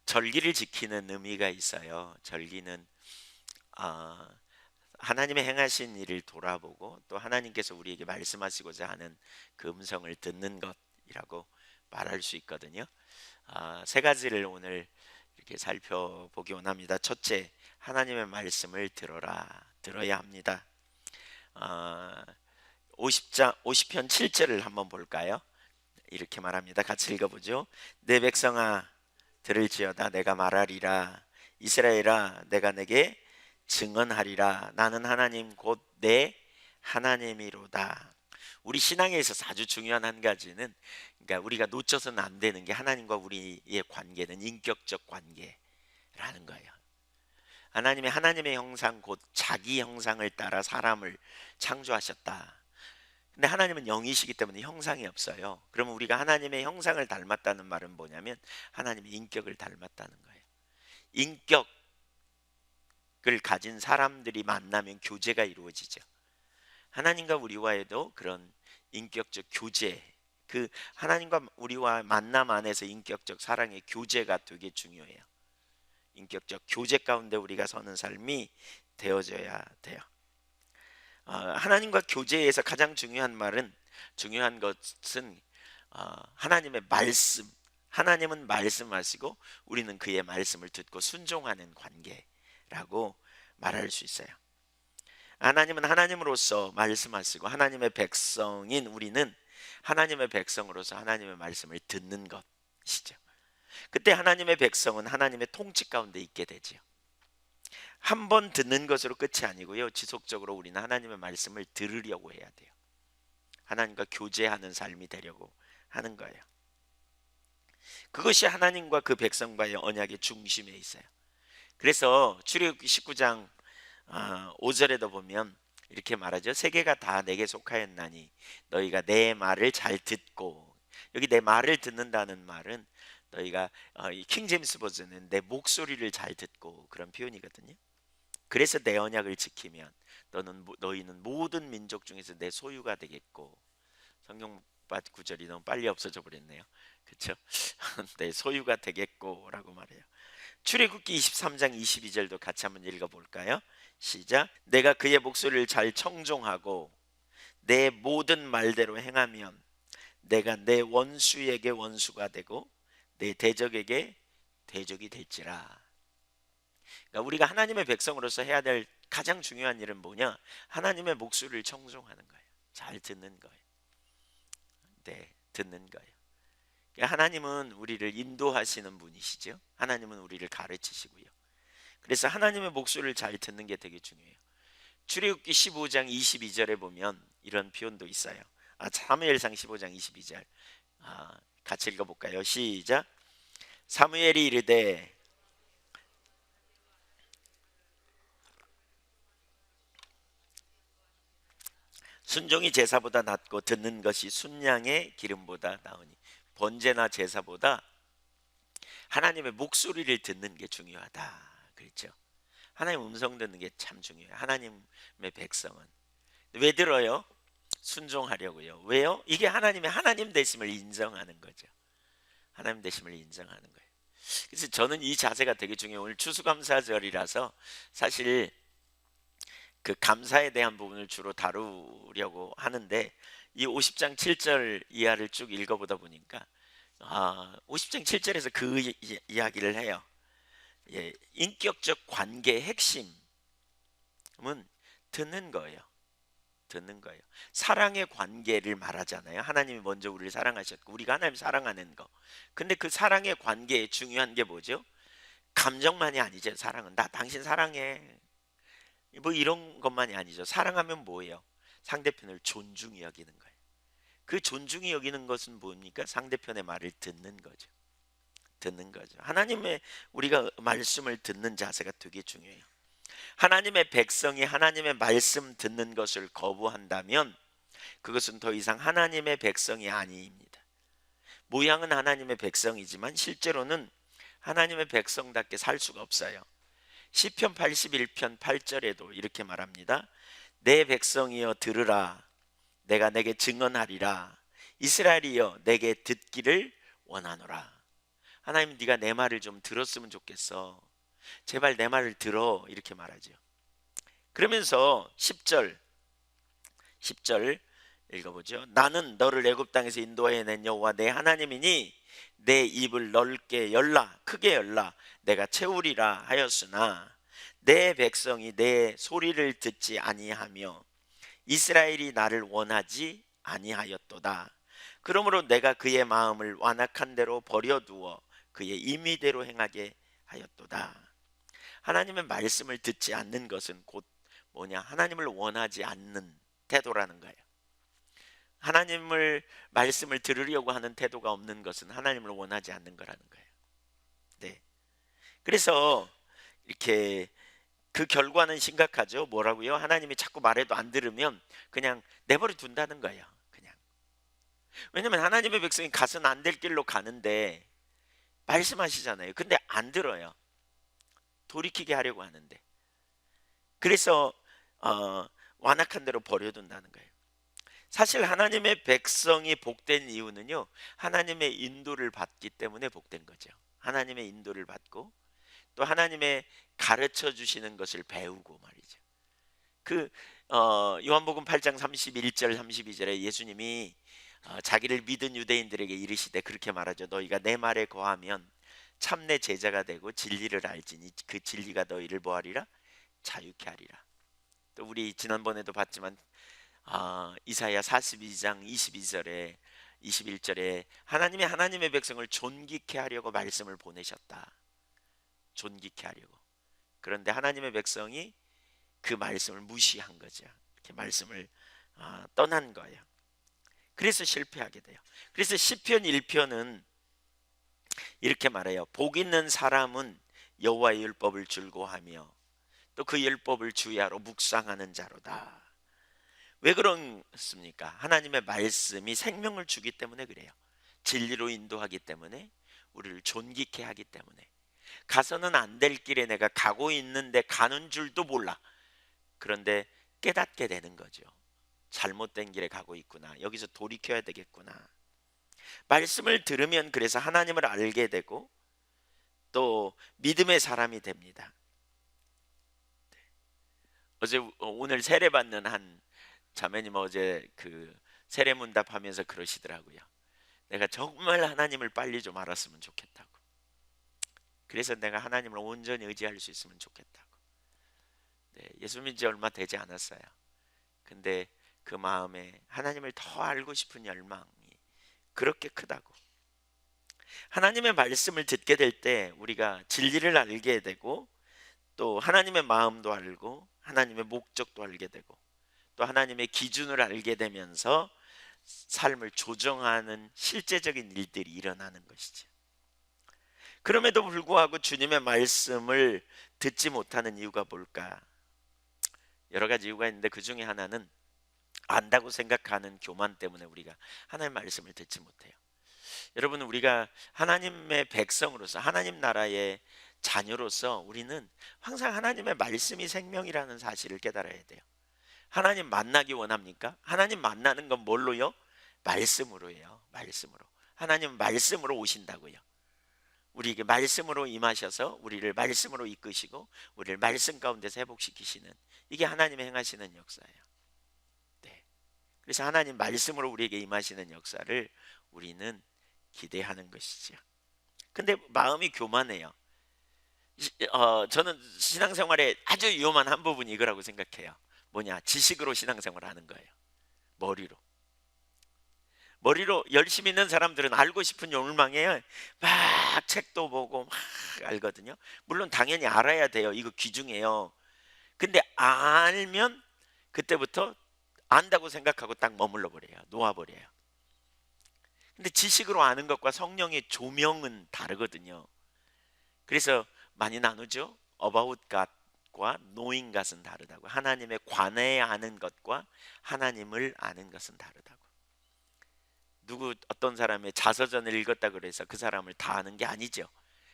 절기를 지키는 의미가 있어요. 절기는 아, 하나님의 행하신 일을 돌아보고 또 하나님께서 우리에게 말씀하시고자 하는 그 음성을 듣는 것이라고 말할 수 있거든요. 세 가지를 오늘 이렇게 살펴보기 원합니다. 첫째, 하나님의 말씀을 들어야 합니다. 아, 50편 7절을 한번 볼까요? 이렇게 말합니다. 같이 읽어보죠. 내 백성아 들을지어다. 내가 말하리라. 이스라엘아 내가 내게 증언하리라. 나는 하나님 곧 내 하나님이로다. 우리 신앙에 있어서 아주 중요한 한 가지는, 그러니까 우리가 놓쳐서는 안 되는 게, 하나님과 우리의 관계는 인격적 관계라는 거예요. 하나님의 형상 곧 자기 형상을 따라 사람을 창조하셨다. 근데 하나님은 영이시기 때문에 형상이 없어요. 그러면 우리가 하나님의 형상을 닮았다는 말은 뭐냐면 하나님의 인격을 닮았다는 거예요. 인격을 가진 사람들이 만나면 교제가 이루어지죠. 하나님과 우리와에도 그런 인격적 교제, 그 하나님과 우리와 만남 안에서 인격적 사랑의 교제가 되게 중요해요. 인격적 교제 가운데 우리가 서는 삶이 되어져야 돼요. 하나님과 교제에서 가장 중요한 것은 하나님의 말씀. 하나님은 말씀하시고 우리는 그의 말씀을 듣고 순종하는 관계라고 말할 수 있어요. 하나님은 하나님으로서 말씀하시고 하나님의 백성인 우리는 하나님의 백성으로서 하나님의 말씀을 듣는 것이죠. 그때 하나님의 백성은 하나님의 통치 가운데 있게 되죠. 한 번 듣는 것으로 끝이 아니고요, 지속적으로 우리는 하나님의 말씀을 들으려고 해야 돼요. 하나님과 교제하는 삶이 되려고 하는 거예요. 그것이 하나님과 그 백성과의 언약의 중심에 있어요. 그래서 출애굽기 19장 5절에도 보면 이렇게 말하죠. 세계가 다 내게 속하였나니 너희가 내 말을 잘 듣고, 여기 내 말을 듣는다는 말은 너희가 이 킹제임스 버전은 내 목소리를 잘 듣고, 그런 표현이거든요. 그래서 내 언약을 지키면 너희는 모든 민족 중에서 내 소유가 되겠고, 성경밭 구절이 너무 빨리 없어져 버렸네요. 그렇죠? 내 소유가 되겠고라고 말해요. 출애굽기 23장 22절도 같이 한번 읽어볼까요? 시작. 내가 그의 목소리를 잘 청종하고 내 모든 말대로 행하면 내가 내 원수에게 원수가 되고 내 대적에게 대적이 될지라. 그러니까 우리가 하나님의 백성으로서 해야 될 가장 중요한 일은 뭐냐? 하나님의 목소리를 청종하는 거예요. 잘 듣는 거예요. 네, 듣는 거예요. 그러니까 하나님은 우리를 인도하시는 분이시죠. 하나님은 우리를 가르치시고요. 그래서 하나님의 목소리를 잘 듣는 게 되게 중요해요. 출애굽기 15장 22절에 보면 이런 표현도 있어요. 사무엘상 15장 22절 같이 읽어볼까요? 시작. 사무엘이 이르되 순종이 제사보다 낫고 듣는 것이 순양의 기름보다 나으니. 번제나 제사보다 하나님의 목소리를 듣는 게 중요하다 그랬죠. 하나님 음성 듣는 게 참 중요해요. 하나님의 백성은 왜 들어요? 순종하려고요. 왜요? 이게 하나님의 하나님 되심을 인정하는 거죠. 하나님 되심을 인정하는 거예요. 그래서 저는 이 자세가 되게 중요해요. 오늘 추수감사절이라서 사실 그 감사에 대한 부분을 주로 다루려고 하는데, 이 50장 7절 이하를 쭉 읽어보다 보니까 50장 7절에서 그 이야기를 해요. 예, 인격적 관계의 핵심은 듣는 거예요. 듣는 거예요. 사랑의 관계를 말하잖아요. 하나님이 먼저 우리를 사랑하셨고 우리가 하나님 사랑하는 거. 근데 그 사랑의 관계에 중요한 게 뭐죠? 감정만이 아니죠. 사랑은 나 당신 사랑해 뭐 이런 것만이 아니죠. 사랑하면 뭐예요? 상대편을 존중히 여기는 거예요. 그 존중히 여기는 것은 뭡니까? 상대편의 말을 듣는 거죠. 듣는 거죠. 하나님의 우리가 말씀을 듣는 자세가 되게 중요해요. 하나님의 백성이 하나님의 말씀 듣는 것을 거부한다면 그것은 더 이상 하나님의 백성이 아닙니다. 모양은 하나님의 백성이지만 실제로는 하나님의 백성답게 살 수가 없어요. 시편 81편 8절에도 이렇게 말합니다. 내 백성이여 들으라. 내가 내게 증언하리라. 이스라엘이여 내게 듣기를 원하노라. 하나님 네가 내 말을 좀 들었으면 좋겠어. 제발 내 말을 들어. 이렇게 말하죠. 그러면서 10절 읽어보죠. 나는 너를 애굽 땅에서 인도해낸 여호와 내 하나님이니 내 입을 넓게 열라 크게 열라 내가 채우리라 하였으나 내 백성이 내 소리를 듣지 아니하며 이스라엘이 나를 원하지 아니하였도다. 그러므로 내가 그의 마음을 완악한 대로 버려두어 그의 임의대로 행하게 하였도다. 하나님의 말씀을 듣지 않는 것은 곧 뭐냐? 하나님을 원하지 않는 태도라는 거예요. 하나님을 말씀을 들으려고 하는 태도가 없는 것은 하나님을 원하지 않는 거라는 거예요. 네. 그래서 이렇게 그 결과는 심각하죠. 뭐라고요? 하나님이 자꾸 말해도 안 들으면 그냥 내버려 둔다는 거예요. 그냥. 왜냐면 하나님의 백성이 가서는 안 될 길로 가는데 말씀하시잖아요. 근데 안 들어요. 돌이키게 하려고 하는데. 그래서 완악한 대로 버려둔다는 거예요. 사실 하나님의 백성이 복된 이유는요, 하나님의 인도를 받기 때문에 복된 거죠. 하나님의 인도를 받고 또 하나님의 가르쳐 주시는 것을 배우고 말이죠. 그 요한복음 8장 31절 32절에 예수님이 자기를 믿은 유대인들에게 이르시되 그렇게 말하죠. 너희가 내 말에 거하면 참내 제자가 되고 진리를 알지니 그 진리가 너희를 뭐하리라? 자유케 하리라. 또 우리 지난번에도 봤지만 이사야 42장 22절에 21절에 하나님이 하나님의 백성을 존귀케 하려고 말씀을 보내셨다. 존귀케 하려고. 그런데 하나님의 백성이 그 말씀을 무시한 거죠. 이렇게 말씀을 떠난 거예요. 그래서 실패하게 돼요. 그래서 시편 1편은 이렇게 말해요. 복 있는 사람은 여호와의 율법을 즐거워하며 또 그 율법을 주야로 묵상하는 자로다. 왜 그렇습니까? 하나님의 말씀이 생명을 주기 때문에 그래요. 진리로 인도하기 때문에, 우리를 존귀케 하기 때문에. 가서는 안 될 길에 내가 가고 있는데 가는 줄도 몰라. 그런데 깨닫게 되는 거죠. 잘못된 길에 가고 있구나. 여기서 돌이켜야 되겠구나. 말씀을 들으면 그래서 하나님을 알게 되고 또 믿음의 사람이 됩니다. 오늘 세례 받는 한 자매님 어제 그 세례 문답하면서 그러시더라고요. 내가 정말 하나님을 빨리 좀 알았으면 좋겠다고. 그래서 내가 하나님을 온전히 의지할 수 있으면 좋겠다고. 네, 예수 믿은 지 얼마 되지 않았어요. 근데 그 마음에 하나님을 더 알고 싶은 열망이 그렇게 크다고. 하나님의 말씀을 듣게 될 때 우리가 진리를 알게 되고 또 하나님의 마음도 알고 하나님의 목적도 알게 되고 또 하나님의 기준을 알게 되면서 삶을 조정하는 실제적인 일들이 일어나는 것이죠. 그럼에도 불구하고 주님의 말씀을 듣지 못하는 이유가 뭘까? 여러 가지 이유가 있는데 그 중에 하나는 안다고 생각하는 교만 때문에 우리가 하나님의 말씀을 듣지 못해요. 여러분, 우리가 하나님의 백성으로서 하나님 나라의 자녀로서 우리는 항상 하나님의 말씀이 생명이라는 사실을 깨달아야 돼요. 하나님 만나기 원합니까? 하나님 만나는 건 뭘로요? 말씀으로예요. 말씀으로. 하나님 말씀으로 오신다고요. 우리에게 말씀으로 임하셔서 우리를 말씀으로 이끄시고 우리를 말씀 가운데서 회복시키시는, 이게 하나님의 행하시는 역사예요. 네. 그래서 하나님 말씀으로 우리에게 임하시는 역사를 우리는 기대하는 것이죠. 근데 마음이 교만해요. 저는 신앙생활에 아주 위험한 한 부분이 이거라고 생각해요. 뭐냐? 지식으로 신앙생활을 하는 거예요. 머리로 열심히 있는 사람들은 알고 싶은 욕망에 막 책도 보고 막 알거든요. 물론 당연히 알아야 돼요. 이거 귀중해요. 근데 알면 그때부터 안다고 생각하고 딱 머물러 버려요. 놓아버려요. 근데 지식으로 아는 것과 성령의 조명은 다르거든요. 그래서 많이 나누죠. About God과 Knowing God은 다르다고. 하나님에 관해 아는 것과 하나님을 아는 것은 다르다고. 어떤 사람의 자서전을 읽었다 그래서 그 사람을 다 아는 게 아니죠.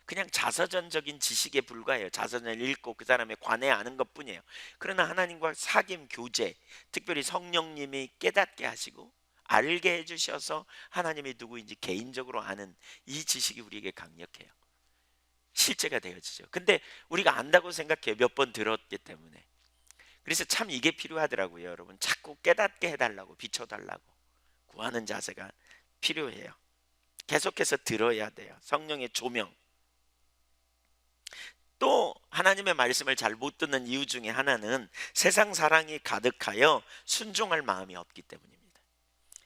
그냥 자서전적인 지식에 불과해요. 자서전을 읽고 그 사람에 관해 아는 것뿐이에요. 그러나 하나님과 사귐 교제, 특별히 성령님이 깨닫게 하시고 알게 해주셔서 하나님이 누구인지 개인적으로 아는 이 지식이 우리에게 강력해요. 실제가 되어지죠. 근데 우리가 안다고 생각해요. 몇 번 들었기 때문에. 그래서 참 이게 필요하더라고요. 여러분, 자꾸 깨닫게 해달라고, 비춰달라고 구하는 자세가 필요해요. 계속해서 들어야 돼요. 성령의 조명. 또 하나님의 말씀을 잘 못 듣는 이유 중에 하나는 세상 사랑이 가득하여 순종할 마음이 없기 때문입니다.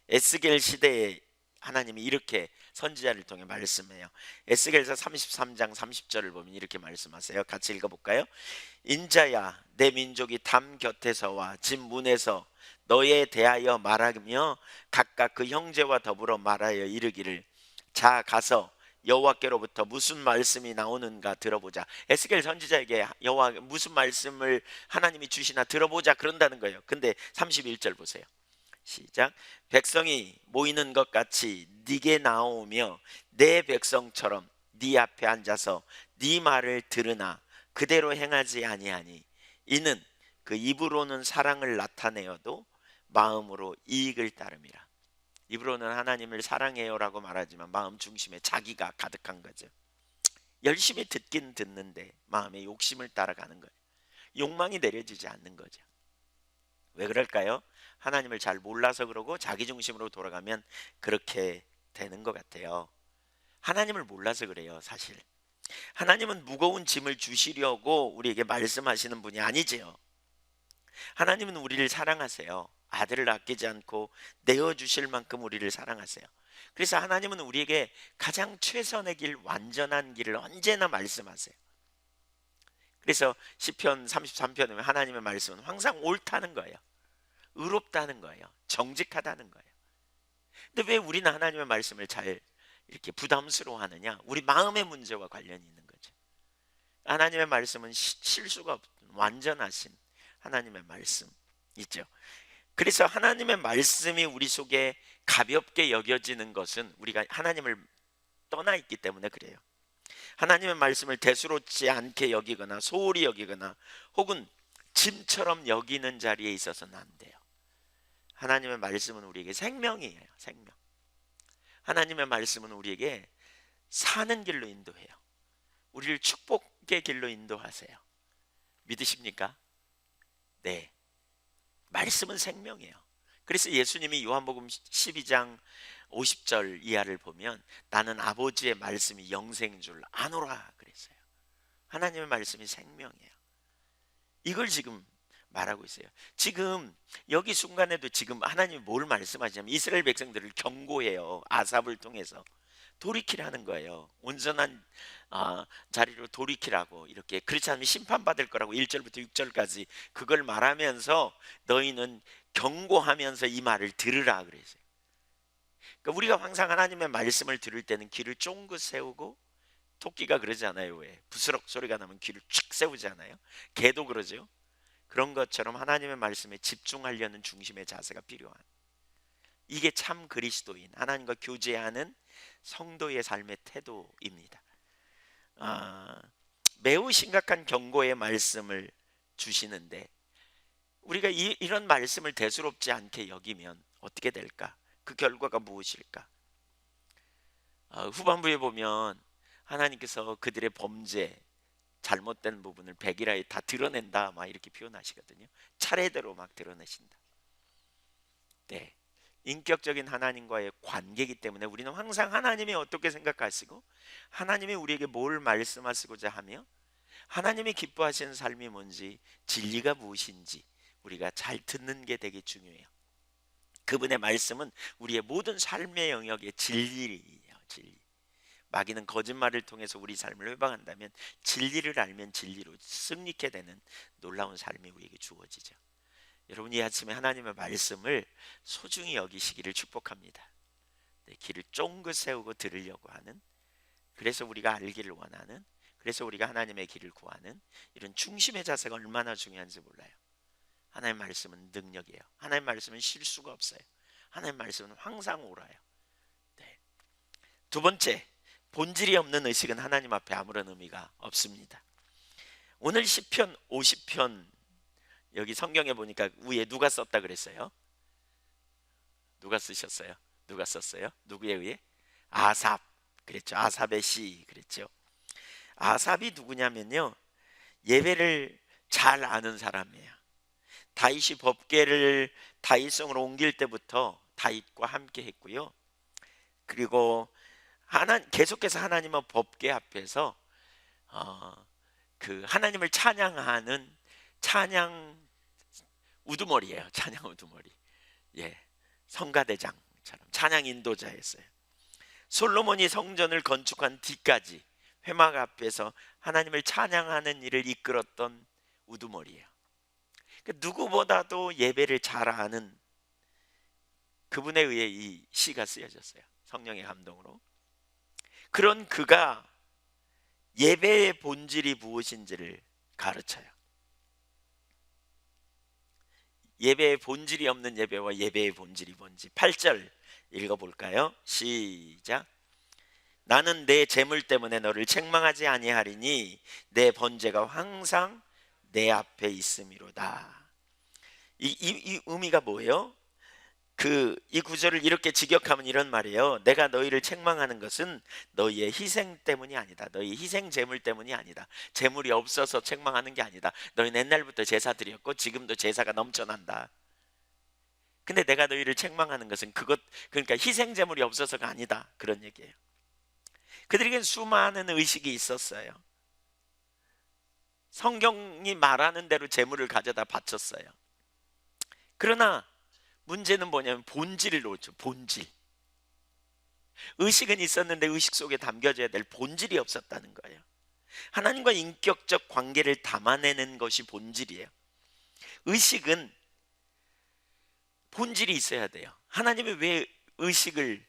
에스겔 시대에 하나님이 이렇게 선지자를 통해 말씀해요. 에스겔서 33장 30절을 보면 이렇게 말씀하세요. 같이 읽어볼까요? 인자야, 내 민족이 담 곁에서와 집 문에서 너에 대하여 말하며 각각 그 형제와 더불어 말하여 이르기를, 자 가서 여호와께로부터 무슨 말씀이 나오는가 들어보자. 에스겔 선지자에게 여호와 무슨 말씀을 하나님이 주시나 들어보자 그런다는 거예요. 근데 31절 보세요. 시작. 백성이 모이는 것 같이 네게 나오며 내 백성처럼 네 앞에 앉아서 네 말을 들으나 그대로 행하지 아니하니 이는 그 입으로는 사랑을 나타내어도 마음으로 이익을 따름이라. 입으로는 하나님을 사랑해요라고 말하지만 마음 중심에 자기가 가득한 거죠. 열심히 듣긴 듣는데 마음의 욕심을 따라가는 거예요. 욕망이 내려지지 않는 거죠. 왜 그럴까요? 하나님을 잘 몰라서 그러고 자기 중심으로 돌아가면 그렇게 되는 것 같아요. 하나님을 몰라서 그래요. 사실 하나님은 무거운 짐을 주시려고 우리에게 말씀하시는 분이 아니지요. 하나님은 우리를 사랑하세요. 아들을 아끼지 않고 내어주실 만큼 우리를 사랑하세요. 그래서 하나님은 우리에게 가장 최선의 길, 완전한 길을 언제나 말씀하세요. 그래서 시편 33편에 하나님의 말씀은 항상 옳다는 거예요. 의롭다는 거예요. 정직하다는 거예요. 근데 왜 우리는 하나님의 말씀을 잘 이렇게 부담스러워 하느냐? 우리 마음의 문제와 관련이 있는 거죠. 하나님의 말씀은 실수가 없는 완전하신 하나님의 말씀 있죠. 그래서 하나님의 말씀이 우리 속에 가볍게 여겨지는 것은 우리가 하나님을 떠나 있기 때문에 그래요. 하나님의 말씀을 대수롭지 않게 여기거나 소홀히 여기거나 혹은 짐처럼 여기는 자리에 있어서는 안 돼요. 하나님의 말씀은 우리에게 생명이에요. 생명. 하나님의 말씀은 우리에게 사는 길로 인도해요. 우리를 축복의 길로 인도하세요. 믿으십니까? 네. 말씀은 생명이에요. 그래서 예수님이 요한복음 12장 50절 이하를 보면 나는 아버지의 말씀이 영생인 줄 아노라 그랬어요. 하나님의 말씀이 생명이에요. 이걸 지금 말하고 있어요. 지금 여기 순간에도 지금 하나님이 뭘 말씀하시냐면 이스라엘 백성들을 경고해요. 아삽을 통해서 돌이키라는 거예요. 온전한 자리로 돌이키라고. 이렇게 그렇지 않으면 심판받을 거라고 1절부터 6절까지 그걸 말하면서 너희는 경고하면서 이 말을 들으라 그랬어요. 그러니까 우리가 항상 하나님의 말씀을 들을 때는 귀를 쫑긋 세우고, 토끼가 그러지 않아요? 왜? 부스럭 소리가 나면 귀를 쫙 세우지 않아요? 개도 그러죠. 그런 것처럼 하나님의 말씀에 집중하려는 중심의 자세가 필요한, 이게 참 그리스도인, 하나님과 교제하는 성도의 삶의 태도입니다. 매우 심각한 경고의 말씀을 주시는데 우리가 이런 말씀을 대수롭지 않게 여기면 어떻게 될까? 그 결과가 무엇일까? 후반부에 보면 하나님께서 그들의 범죄, 잘못된 부분을 백일하에 다 드러낸다 막 이렇게 표현하시거든요. 차례대로 막 드러내신다. 네, 인격적인 하나님과의 관계이기 때문에 우리는 항상 하나님이 어떻게 생각하시고 하나님이 우리에게 뭘 말씀하시고자 하며 하나님이 기뻐하시는 삶이 뭔지, 진리가 무엇인지 우리가 잘 듣는 게 되게 중요해요. 그분의 말씀은 우리의 모든 삶의 영역의 진리예요. 진리. 마귀는 거짓말을 통해서 우리 삶을 회방한다면 진리를 알면 진리로 승리케 되는 놀라운 삶이 우리에게 주어지죠. 여러분, 이 아침에 하나님의 말씀을 소중히 여기시기를 축복합니다. 네, 귀를 쫑긋 세우고 들으려고 하는, 그래서 우리가 알기를 원하는, 그래서 우리가 하나님의 길을 구하는 이런 중심의 자세가 얼마나 중요한지 몰라요. 하나님의 말씀은 능력이에요. 하나님의 말씀은 실수가 없어요. 하나님의 말씀은 항상 옳아요. 네. 두 번째, 본질이 없는 의식은 하나님 앞에 아무런 의미가 없습니다. 오늘 시편 50편 여기 성경에 보니까 위에 누가 썼다 그랬어요? 누가 쓰셨어요? 누가 썼어요? 누구에 의해? 아삽. 그랬죠. 아삽의 시 그랬죠. 아삽이 누구냐면요, 예배를 잘 아는 사람이에요. 다윗이 법궤를 다윗성으로 옮길 때부터 다윗과 함께 했고요. 그리고 계속해서 하나님의 법궤 앞에서 어, 그 하나님을 찬양하는 찬양 우두머리예요. 찬양 우두머리. 예, 성가대장처럼 찬양 인도자였어요. 솔로몬이 성전을 건축한 뒤까지 회막 앞에서 하나님을 찬양하는 일을 이끌었던 우두머리예요. 누구보다도 예배를 잘 아는 그분에 의해 이 시가 쓰여졌어요. 성령의 감동으로. 그런 그가 예배의 본질이 무엇인지를 가르쳐요. 예배의 본질이 없는 예배와 예배의 본질이 뭔지 8절 읽어볼까요? 시작. 나는 내 재물 때문에 너를 책망하지 아니하리니 내 번제가 항상 내 앞에 있음이로다. 이 의미가 뭐예요? 이 구절을 이렇게 직역하면 이런 말이에요. 내가 너희를 책망하는 것은 너희의 희생 때문이 아니다. 너희 희생 제물 때문이 아니다. 제물이 없어서 책망하는 게 아니다. 너희는 옛날부터 제사 드렸고 지금도 제사가 넘쳐난다. 근데 내가 너희를 책망하는 것은 그러니까 희생 제물이 없어서가 아니다. 그런 얘기예요. 그들에겐 수많은 의식이 있었어요. 성경이 말하는 대로 제물을 가져다 바쳤어요. 그러나 문제는 뭐냐면 본질을 놓죠. 본질. 의식은 있었는데 의식 속에 담겨져야 될 본질이 없었다는 거예요. 하나님과 인격적 관계를 담아내는 것이 본질이에요. 의식은 본질이 있어야 돼요. 하나님이 왜 의식을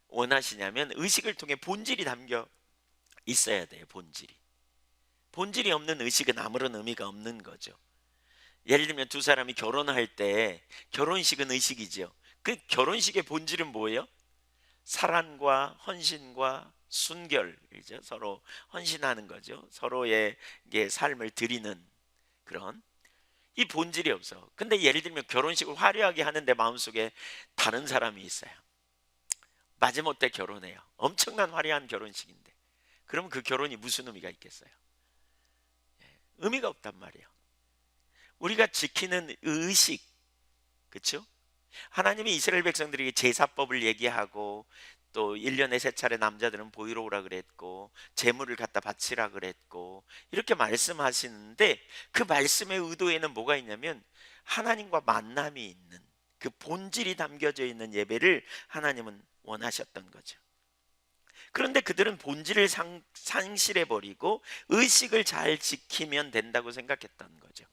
원하시냐면 의식을 통해 본질이 담겨 있어야 돼요. 본질이 없는 의식은 아무런 의미가 없는 거죠. 예를 들면 두 사람이 결혼할 때 결혼식은 의식이죠. 그 결혼식의 본질은 뭐예요? 사랑과 헌신과 순결이죠. 서로 헌신하는 거죠. 서로의 삶을 드리는 그런 이 본질이 없어. 근데 예를 들면 결혼식을 화려하게 하는데 마음속에 다른 사람이 있어요. 마지못해 결혼해요. 엄청난 화려한 결혼식인데 그럼 그 결혼이 무슨 의미가 있겠어요? 의미가 없단 말이에요. 우리가 지키는 의식, 그렇죠? 하나님이 이스라엘 백성들에게 제사법을 얘기하고 또 1년에 3차례 남자들은 보이러 오라 그랬고 제물을 갖다 바치라 그랬고 이렇게 말씀하시는데 그 말씀의 의도에는 뭐가 있냐면 하나님과 만남이 있는 그 본질이 담겨져 있는 예배를 하나님은 원하셨던 거죠. 그런데 그들은 본질을 상실해버리고 의식을 잘 지키면 된다고 생각했던 거죠.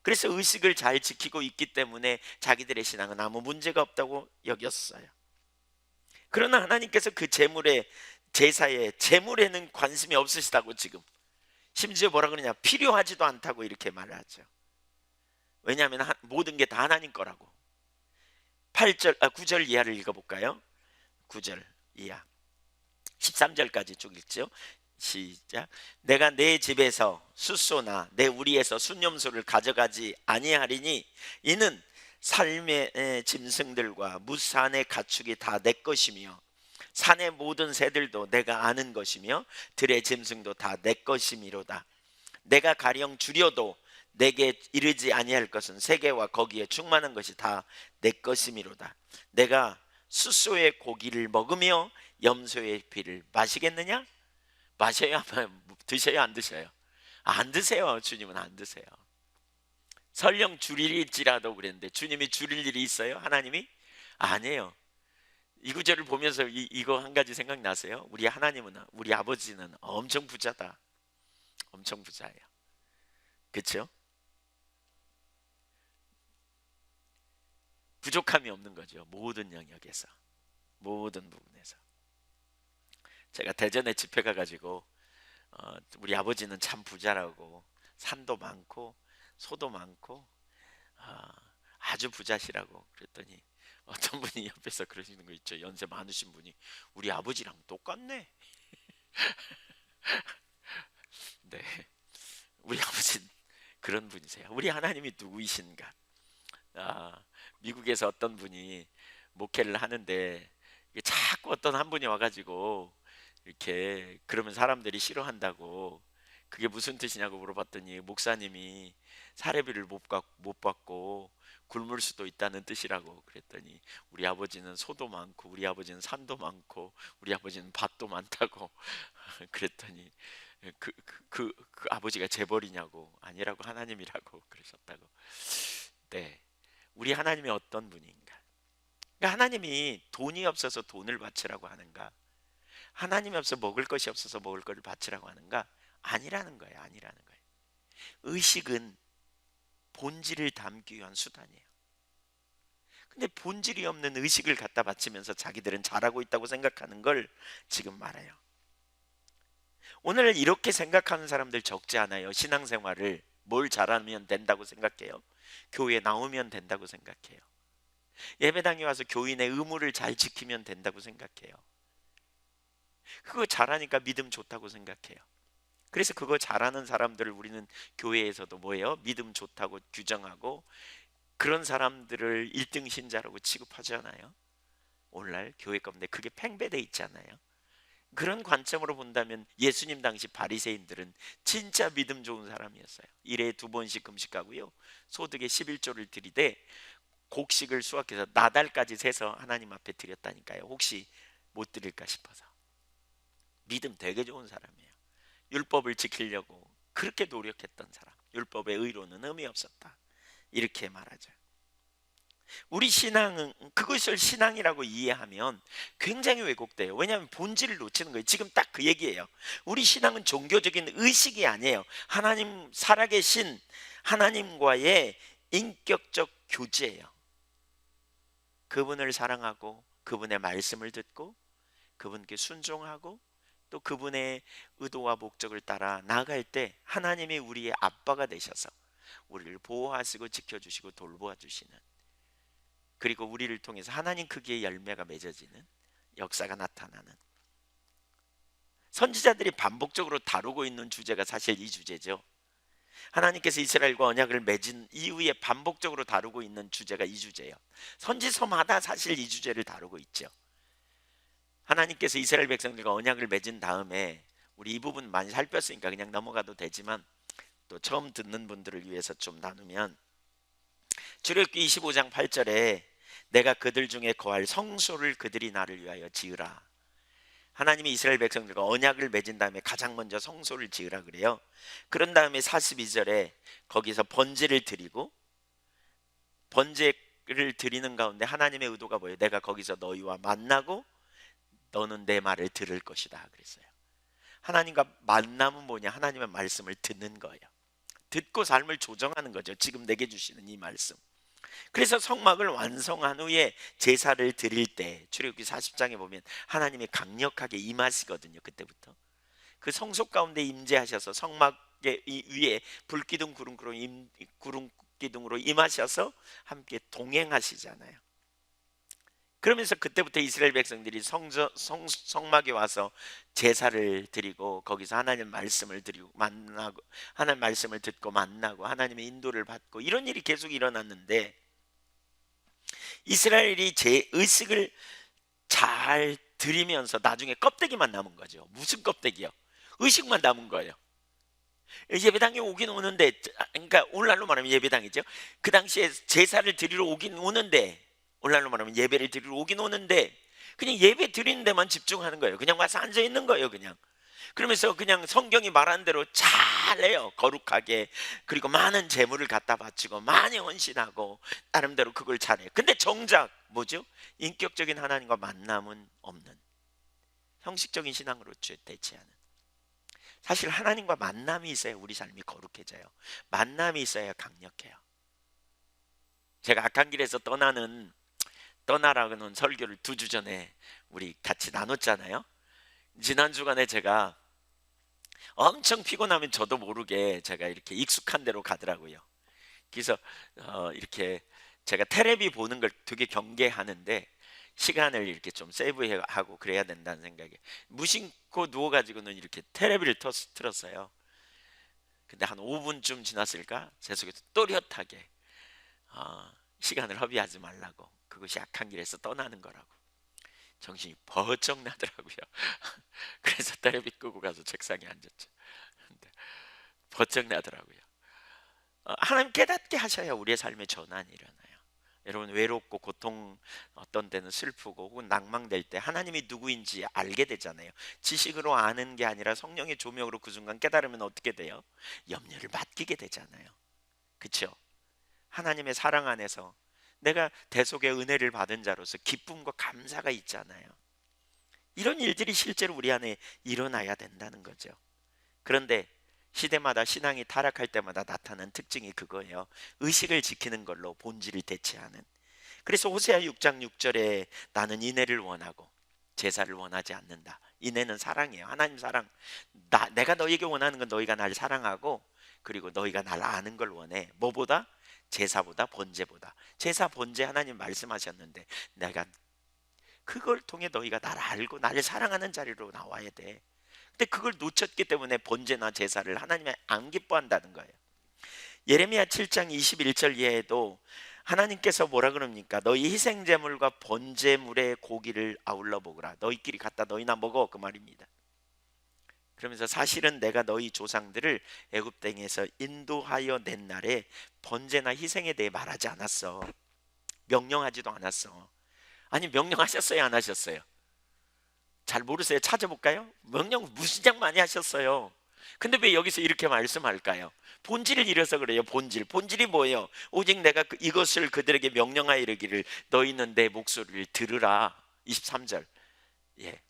그래서 의식을 잘 지키고 있기 때문에 자기들의 신앙은 아무 문제가 없다고 여겼어요. 그러나 하나님께서 그 제물에는 관심이 없으시다고 지금 심지어 뭐라 그러냐, 필요하지도 않다고 이렇게 말하죠. 왜냐하면 모든 게 다 하나님 거라고. 9절 이하를 읽어볼까요? 9절 이하 13절까지 쭉 읽죠. 시작. 내가 내 집에서 숫소나 내 우리에서 순염소를 가져가지 아니하리니 이는 삶의 짐승들과 무산의 가축이 다 내 것이며 산의 모든 새들도 내가 아는 것이며 들의 짐승도 다 내 것이미로다. 내가 가령 줄여도 내게 이르지 아니할 것은 세계와 거기에 충만한 것이 다 내 것이미로다. 내가 숫소의 고기를 먹으며 염소의 피를 마시겠느냐? 마셔야 드셔요, 안 드셔요? 안 드세요. 주님은 안 드세요. 설령 줄일지라도 그랬는데 주님이 줄일 일이 있어요? 하나님이? 아니에요. 이 구절을 보면서 이거 한 가지 생각나세요? 우리 하나님은, 우리 아버지는 엄청 부자다. 엄청 부자예요. 그렇죠? 부족함이 없는 거죠. 모든 영역에서, 모든 부분에서. 제가 대전에 집회 가가지고 우리 아버지는 참 부자라고 산도 많고 소도 많고 아주 부자시라고 그랬더니 어떤 분이 옆에서 그러시는 거 있죠. 연세 많으신 분이 우리 아버지랑 똑같네. 네, 우리 아버지는 그런 분이세요. 우리 하나님이 누구이신가? 미국에서 어떤 분이 목회를 하는데 이게 자꾸 어떤 한 분이 와가지고 이렇게 그러면 사람들이 싫어한다고, 그게 무슨 뜻이냐고 물어봤더니 목사님이 사례비를 못 받고 굶을 수도 있다는 뜻이라고 그랬더니, 우리 아버지는 소도 많고 우리 아버지는 산도 많고 우리 아버지는 밭도 많다고 그랬더니 그 아버지가 재벌이냐고, 아니라고 하나님이라고 그러셨다고. 네, 우리 하나님이 어떤 분인가? 그러니까 하나님이 돈이 없어서 돈을 바치라고 하는가? 하나님이 없어 먹을 것이 없어서 먹을 것을 바치라고 하는가? 아니라는 거예요. 아니라는 거예요. 의식은 본질을 담기 위한 수단이에요. 근데 본질이 없는 의식을 갖다 바치면서 자기들은 잘하고 있다고 생각하는 걸 지금 말해요. 오늘 이렇게 생각하는 사람들 적지 않아요. 신앙생활을 뭘 잘하면 된다고 생각해요? 교회에 나오면 된다고 생각해요. 예배당에 와서 교인의 의무를 잘 지키면 된다고 생각해요. 그거 잘하니까 믿음 좋다고 생각해요. 그래서 그거 잘하는 사람들을 우리는 교회에서도 뭐예요? 믿음 좋다고 규정하고, 그런 사람들을 1등 신자라고 취급하잖아요. 오늘날 교회 가운데 그게 팽배돼 있잖아요. 그런 관점으로 본다면 예수님 당시 바리새인들은 진짜 믿음 좋은 사람이었어요. 일에 2번씩 금식하고요, 소득의 11조를 드리되 곡식을 수확해서 나달까지 세서 하나님 앞에 드렸다니까요. 혹시 못 드릴까 싶어서. 믿음 되게 좋은 사람이에요. 율법을 지키려고 그렇게 노력했던 사람. 율법의 의로는 의미 없었다, 이렇게 말하죠. 우리 신앙은, 그것을 신앙이라고 이해하면 굉장히 왜곡돼요. 왜냐하면 본질을 놓치는 거예요. 지금 딱 그 얘기예요. 우리 신앙은 종교적인 의식이 아니에요. 하나님, 살아계신 하나님과의 인격적 교제예요. 그분을 사랑하고 그분의 말씀을 듣고 그분께 순종하고 또 그분의 의도와 목적을 따라 나아갈 때 하나님이 우리의 아빠가 되셔서 우리를 보호하시고 지켜주시고 돌보아주시는, 그리고 우리를 통해서 하나님 크기의 열매가 맺어지는 역사가 나타나는, 선지자들이 반복적으로 다루고 있는 주제가 사실 이 주제죠. 하나님께서 이스라엘과 언약을 맺은 이후에 반복적으로 다루고 있는 주제가 이 주제예요. 선지서마다 사실 이 주제를 다루고 있죠. 하나님께서 이스라엘 백성들과 언약을 맺은 다음에, 우리 이 부분 많이 살폈으니까 그냥 넘어가도 되지만 또 처음 듣는 분들을 위해서 좀 나누면, 출애굽기 25장 8절에 내가 그들 중에 거할 성소를 그들이 나를 위하여 지으라. 하나님이 이스라엘 백성들과 언약을 맺은 다음에 가장 먼저 성소를 지으라 그래요. 그런 다음에 42절에 거기서 번제를 드리고, 번제를 드리는 가운데 하나님의 의도가 뭐예요? 내가 거기서 너희와 만나고 너는 내 말을 들을 것이다 그랬어요. 하나님과 만남은 뭐냐? 하나님의 말씀을 듣는 거예요. 듣고 삶을 조정하는 거죠. 지금 내게 주시는 이 말씀. 그래서 성막을 완성한 후에 제사를 드릴 때 출애굽기 40장에 보면 하나님이 강력하게 임하시거든요. 그때부터 그 성소 가운데 임재하셔서 성막의 위에 불기둥 구름기둥으로 임하셔서 함께 동행하시잖아요. 그러면서 그때부터 이스라엘 백성들이 성막에 와서 제사를 드리고 거기서 하나님 말씀을 드리고 만나고, 하나님 말씀을 듣고 만나고 하나님의 인도를 받고, 이런 일이 계속 일어났는데, 이스라엘이 제 의식을 잘 드리면서 나중에 껍데기만 남은 거죠. 무슨 껍데기요? 의식만 남은 거예요. 예배당에 오긴 오는데, 그러니까 오늘날로 말하면 예배당이죠. 그 당시에 제사를 드리러 오긴 오는데, 오늘날로 말하면 예배를 드리러 오긴 오는데 그냥 예배 드리는 데만 집중하는 거예요. 그냥 와서 앉아 있는 거예요. 그냥 그러면서 그냥 성경이 말하는 대로 잘해요. 거룩하게. 그리고 많은 재물을 갖다 바치고 많이 헌신하고 나름대로 그걸 잘해요. 근데 정작 뭐죠? 인격적인 하나님과 만남은 없는, 형식적인 신앙으로 대체하는. 사실 하나님과 만남이 있어야 우리 삶이 거룩해져요. 만남이 있어야 강력해요. 제가 악한 길에서 떠나라는 설교를 2주 전에 우리 같이 나눴잖아요. 지난 주간에 제가 엄청 피곤하면 저도 모르게 제가 이렇게 익숙한 데로 가더라고요. 그래서 이렇게 제가 테레비 보는 걸 되게 경계하는데 시간을 이렇게 좀 세이브하고 그래야 된다는 생각에 무심코 누워가지고는 이렇게 테레비를 틀었어요. 근데 한 5분쯤 지났을까? 제 속에서 또렷하게 시간을 허비하지 말라고, 그것이 악한 길에서 떠나는 거라고. 정신이 버쩍 나더라고요. 그래서 테레비 끄고 가서 책상에 앉았죠. 근데 버쩍 나더라고요. 하나님 깨닫게 하셔야 우리의 삶에 전환이 일어나요. 여러분, 외롭고 고통, 어떤 때는 슬프고 혹은 낭망될 때 하나님이 누구인지 알게 되잖아요. 지식으로 아는 게 아니라 성령의 조명으로 그 순간 깨달으면 어떻게 돼요? 염려를 맡기게 되잖아요. 그렇죠? 하나님의 사랑 안에서 내가 대속의 은혜를 받은 자로서 기쁨과 감사가 있잖아요. 이런 일들이 실제로 우리 안에 일어나야 된다는 거죠. 그런데 시대마다 신앙이 타락할 때마다 나타나는 특징이 그거예요. 의식을 지키는 걸로 본질을 대체하는. 그래서 호세아 6장 6절에 나는 인애를 원하고 제사를 원하지 않는다. 인애는 사랑이에요. 하나님 사랑. 내가 너에게 원하는 건 너희가 날 사랑하고 그리고 너희가 날 아는 걸 원해. 뭐보다? 제사보다 번제보다. 제사 번제 하나님 말씀하셨는데 내가 그걸 통해 너희가 나를 알고 나를 사랑하는 자리로 나와야 돼. 근데 그걸 놓쳤기 때문에 번제나 제사를 하나님이 안 기뻐한다는 거예요. 예레미야 7장 21절 이하에도 하나님께서 뭐라 그럽니까? 너희 희생제물과 번제물의 고기를 아울러 먹으라. 너희끼리 갖다 너희나 먹어, 그 말입니다. 그러면서 사실은 내가 너희 조상들을 애굽 땅에서 인도하여 낸 날에 번제나 희생에 대해 말하지 않았어. 명령하지도 않았어. 아니, 명령하셨어요, 안 하셨어요? 잘 모르세요? 찾아볼까요? 명령 무지장 많이 하셨어요. 근데 왜 여기서 이렇게 말씀할까요? 본질을 잃어서 그래요. 본질이 뭐예요? 오직 내가 이것을 그들에게 명령하여 이르기를 너희는 내 목소리를 들으라. 23절. 예,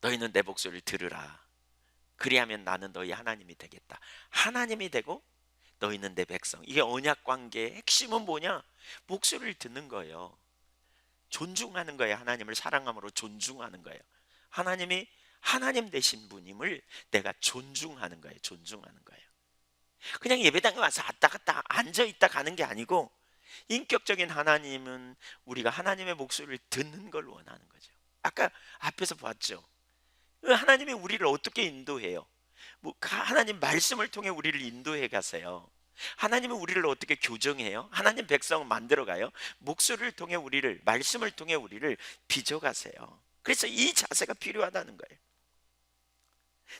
너희는 내 목소리를 들으라. 그리하면 나는 너희 하나님이 되겠다. 하나님이 되고 너희는 내 백성. 이게 언약 관계의 핵심은 뭐냐? 목소리를 듣는 거예요. 존중하는 거예요. 하나님을 사랑함으로 존중하는 거예요. 하나님이 하나님 되신 분임을 내가 존중하는 거예요. 존중하는 거예요. 그냥 예배당에 와서 왔다 갔다 앉아 있다 가는 게 아니고, 인격적인 하나님은 우리가 하나님의 목소리를 듣는 걸 원하는 거죠. 아까 앞에서 봤죠. 하나님이 우리를 어떻게 인도해요? 하나님 말씀을 통해 우리를 인도해 가세요. 하나님은 우리를 어떻게 교정해요? 하나님 백성을 만들어가요. 목소리를 통해 우리를, 말씀을 통해 우리를 빚어가세요. 그래서 이 자세가 필요하다는 거예요.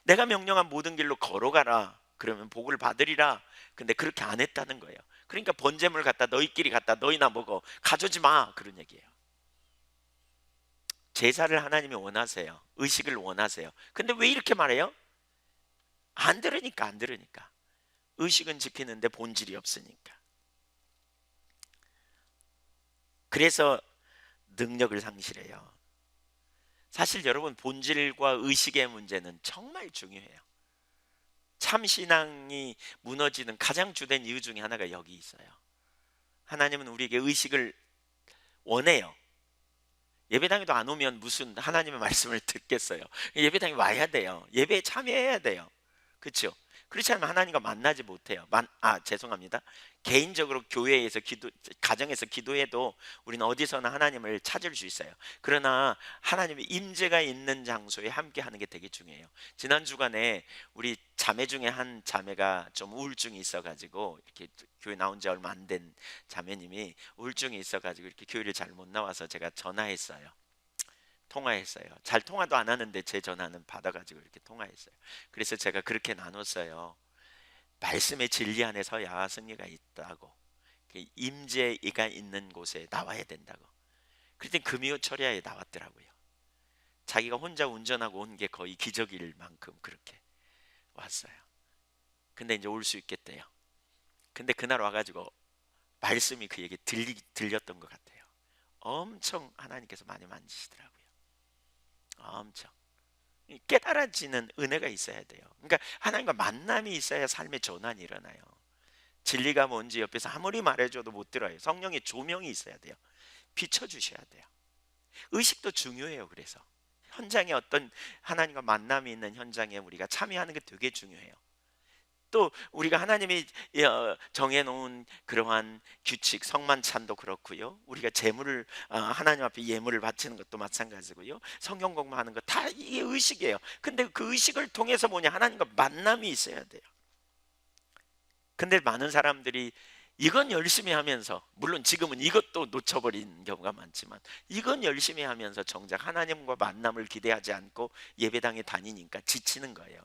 내가 명령한 모든 길로 걸어가라. 그러면 복을 받으리라. 근데 그렇게 안 했다는 거예요. 그러니까 번제물 갖다 너희끼리 갖다 너희나 먹어, 가져오지 마, 그런 얘기예요. 제사를 하나님이 원하세요. 의식을 원하세요. 근데 왜 이렇게 말해요? 안 들으니까. 의식은 지키는데 본질이 없으니까. 그래서 능력을 상실해요. 사실 여러분, 본질과 의식의 문제는 정말 중요해요. 참신앙이 무너지는 가장 주된 이유 중에 하나가 여기 있어요. 하나님은 우리에게 의식을 원해요. 예배당에도 안 오면 무슨 하나님의 말씀을 듣겠어요? 예배당에 와야 돼요. 예배에 참여해야 돼요. 그렇죠? 그렇지 않으면 하나님과 만나지 못해요. 죄송합니다. 개인적으로 교회에서 가정에서 기도해도 우리는 어디서나 하나님을 찾을 수 있어요. 그러나 하나님의 임재가 있는 장소에 함께 하는 게 되게 중요해요. 지난 주간에 우리 자매 중에 한 자매가 좀 우울증이 있어가지고, 이렇게 교회 나온 지 얼마 안 된 자매님이 우울증이 있어가지고 이렇게 교회를 잘 못 나와서 제가 전화했어요. 통화했어요. 잘 통화도 안 하는데 제 전화는 받아가지고 이렇게 통화했어요. 그래서 제가 그렇게 나눴어요. 말씀의 진리 안에 서야 승리가 있다고, 임재가 있는 곳에 나와야 된다고. 그랬더니 금요 철야에 나왔더라고요. 자기가 혼자 운전하고 온 게 거의 기적일 만큼 그렇게 왔어요. 근데 이제 올 수 있겠대요. 근데 그날 와가지고 말씀이 그에게 들렸던 것 같아요. 엄청 하나님께서 많이 만지시더라고요. 엄청 깨달아지는 은혜가 있어야 돼요. 그러니까 하나님과 만남이 있어야 삶의 전환이 일어나요. 진리가 뭔지 옆에서 아무리 말해줘도 못 들어요. 성령의 조명이 있어야 돼요. 비춰주셔야 돼요. 의식도 중요해요. 그래서 현장에 어떤 하나님과 만남이 있는 현장에 우리가 참여하는 게 되게 중요해요. 또 우리가 하나님이 정해놓은 그러한 규칙, 성만찬도 그렇고요. 우리가 제물을 하나님 앞에 예물을 바치는 것도 마찬가지고요. 성경 공부하는 거 다 이게 의식이에요. 근데 그 의식을 통해서 뭐냐? 하나님과 만남이 있어야 돼요. 근데 많은 사람들이 이건 열심히 하면서, 물론 지금은 이것도 놓쳐버린 경우가 많지만, 이건 열심히 하면서 정작 하나님과 만남을 기대하지 않고 예배당에 다니니까 지치는 거예요.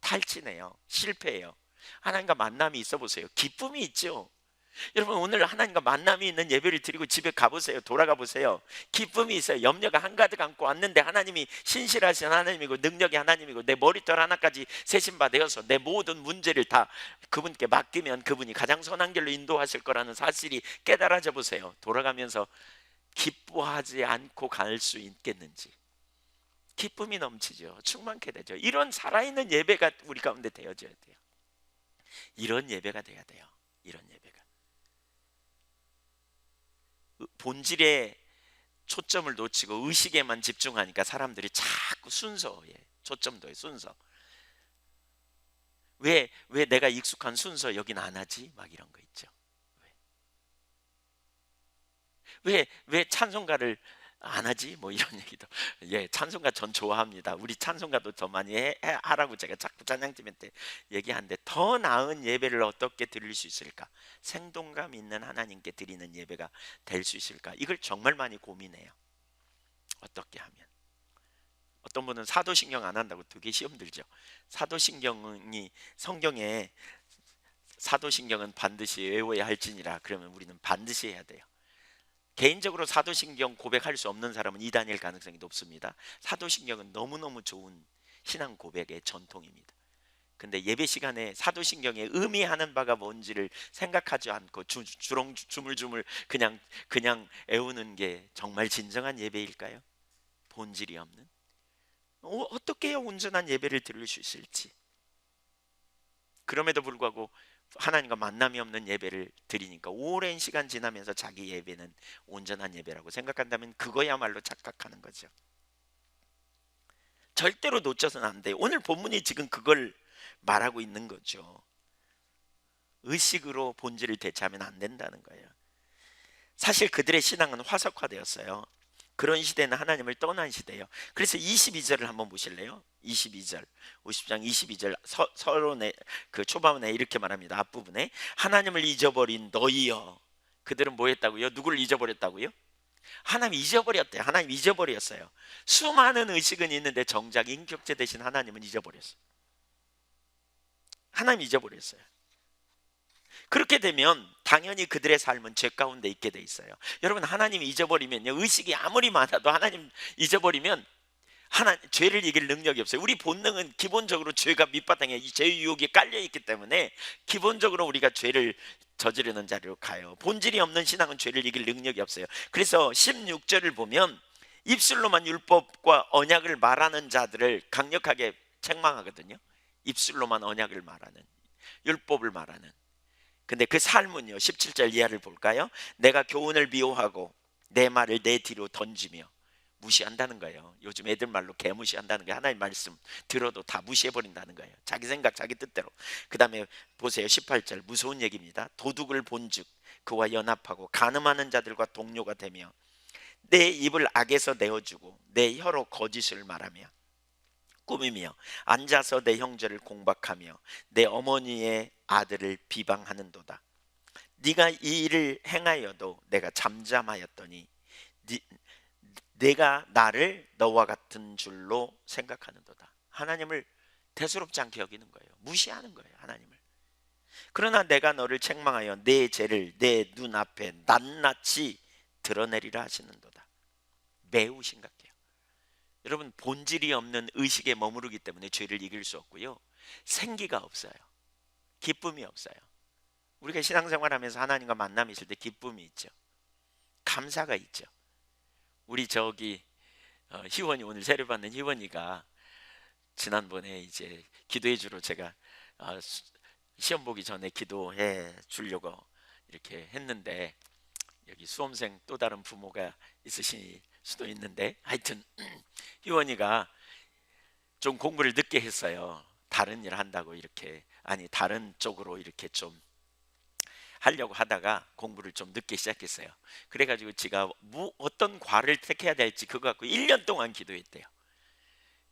탈진해요. 실패해요. 하나님과 만남이 있어 보세요. 기쁨이 있죠. 여러분, 오늘 하나님과 만남이 있는 예배를 드리고 집에 가보세요. 돌아가 보세요. 기쁨이 있어요. 염려가 한가득 안고 왔는데 하나님이 신실하신 하나님이고 능력의 하나님이고 내 머리털 하나까지 세심바 되어서 내 모든 문제를 다 그분께 맡기면 그분이 가장 선한 길로 인도하실 거라는 사실이 깨달아져 보세요. 돌아가면서 기뻐하지 않고 갈 수 있겠는지. 기쁨이 넘치죠. 충만케 되죠. 이런 살아있는 예배가 우리 가운데 되어져야 돼요. 이런 예배가 돼야 돼요. 이런 예배가. 본질에 초점을 놓치고 의식에만 집중하니까 사람들이 자꾸 순서에 초점 둬요. 순서. 왜 내가 익숙한 순서 여긴 안 하지? 막 이런 거 있죠. 왜 찬송가를 안 하지? 뭐 이런 얘기도. 예, 찬송가 전 좋아합니다. 우리 찬송가도 더 많이 하라고 제가 자꾸 찬양팀한테 얘기하는데, 더 나은 예배를 어떻게 드릴 수 있을까? 생동감 있는 하나님께 드리는 예배가 될 수 있을까? 이걸 정말 많이 고민해요. 어떻게 하면. 어떤 분은 사도신경 안 한다고 되게 시험 들죠. 사도신경이 성경에 사도신경은 반드시 외워야 할지니라. 그러면 우리는 반드시 해야 돼요. 개인적으로 사도신경 고백할 수 없는 사람은 이단일 가능성이 높습니다. 사도신경은 너무너무 좋은 신앙 고백의 전통입니다. 근데 예배 시간에 사도신경에 의미하는 바가 뭔지를 생각하지 않고 주물주물 그냥 애우는 게 정말 진정한 예배일까요? 본질이 없는. 어떻게 해야 온전한 예배를 드릴 수 있을지. 그럼에도 불구하고 하나님과 만남이 없는 예배를 드리니까 오랜 시간 지나면서 자기 예배는 온전한 예배라고 생각한다면 그거야말로 착각하는 거죠. 절대로 놓쳐서는 안 돼요. 오늘 본문이 지금 그걸 말하고 있는 거죠. 의식으로 본질을 대체하면 안 된다는 거예요. 사실 그들의 신앙은 화석화되었어요. 그런 시대는 하나님을 떠난 시대예요. 그래서 22절을 한번 보실래요? 22절, 50장 22절 서론의 그 초반에 이렇게 말합니다. 앞부분에 하나님을 잊어버린 너희여. 그들은 뭐 했다고요? 누구를 잊어버렸다고요? 하나님 잊어버렸대요. 하나님 잊어버렸어요. 수많은 의식은 있는데 정작 인격체 대신 하나님은 잊어버렸어요. 하나님 잊어버렸어요. 그렇게 되면 당연히 그들의 삶은 죄 가운데 있게 돼 있어요. 여러분, 하나님 잊어버리면요, 의식이 아무리 많아도 하나님 잊어버리면 죄를 이길 능력이 없어요. 우리 본능은 기본적으로 죄가 밑바탕에 죄의 유혹이 깔려 있기 때문에 기본적으로 우리가 죄를 저지르는 자리로 가요. 본질이 없는 신앙은 죄를 이길 능력이 없어요. 그래서 16절을 보면 입술로만 율법과 언약을 말하는 자들을 강력하게 책망하거든요. 입술로만 언약을 말하는, 율법을 말하는. 근데 그 삶은요, 17절 이하를 볼까요? 내가 교훈을 미워하고 내 말을 내 뒤로 던지며. 무시한다는 거예요. 요즘 애들 말로 개무시한다는 거예요. 하나님 말씀 들어도 다 무시해버린다는 거예요. 자기 생각 자기 뜻대로. 그 다음에 보세요, 18절 무서운 얘기입니다. 도둑을 본즉 그와 연합하고 간음하는 자들과 동료가 되며 내 입을 악에서 내어주고 내 혀로 거짓을 말하며 꾸미며 앉아서 내 형제를 공박하며 내 어머니의 아들을 비방하는도다. 네가 이 일을 행하여도 내가 잠잠하였더니 내가 나를 너와 같은 줄로 생각하는도다. 하나님을 대수롭지 않게 여기는 거예요. 무시하는 거예요, 하나님을. 그러나 내가 너를 책망하여 내 죄를 내 눈앞에 낱낱이 드러내리라 하시는도다. 매우 심각해요. 여러분, 본질이 없는 의식에 머무르기 때문에 죄를 이길 수 없고요, 생기가 없어요. 기쁨이 없어요. 우리가 신앙생활하면서 하나님과 만남이 있을 때 기쁨이 있죠. 감사가 있죠. 우리 희원이, 오늘 세례받는 희원이가 지난번에 이제 기도해 주러 제가 시험 보기 전에 기도해 주려고 이렇게 했는데, 여기 수험생 또 다른 부모가 있으실 수도 있는데, 하여튼 희원이가 좀 공부를 늦게 했어요. 다른 일 한다고 이렇게, 아니 다른 쪽으로 이렇게 좀 하려고 하다가 공부를 좀 늦게 시작했어요. 그래가지고 제가 어떤 과를 택해야 될지 그거 갖고 1년 동안 기도했대요.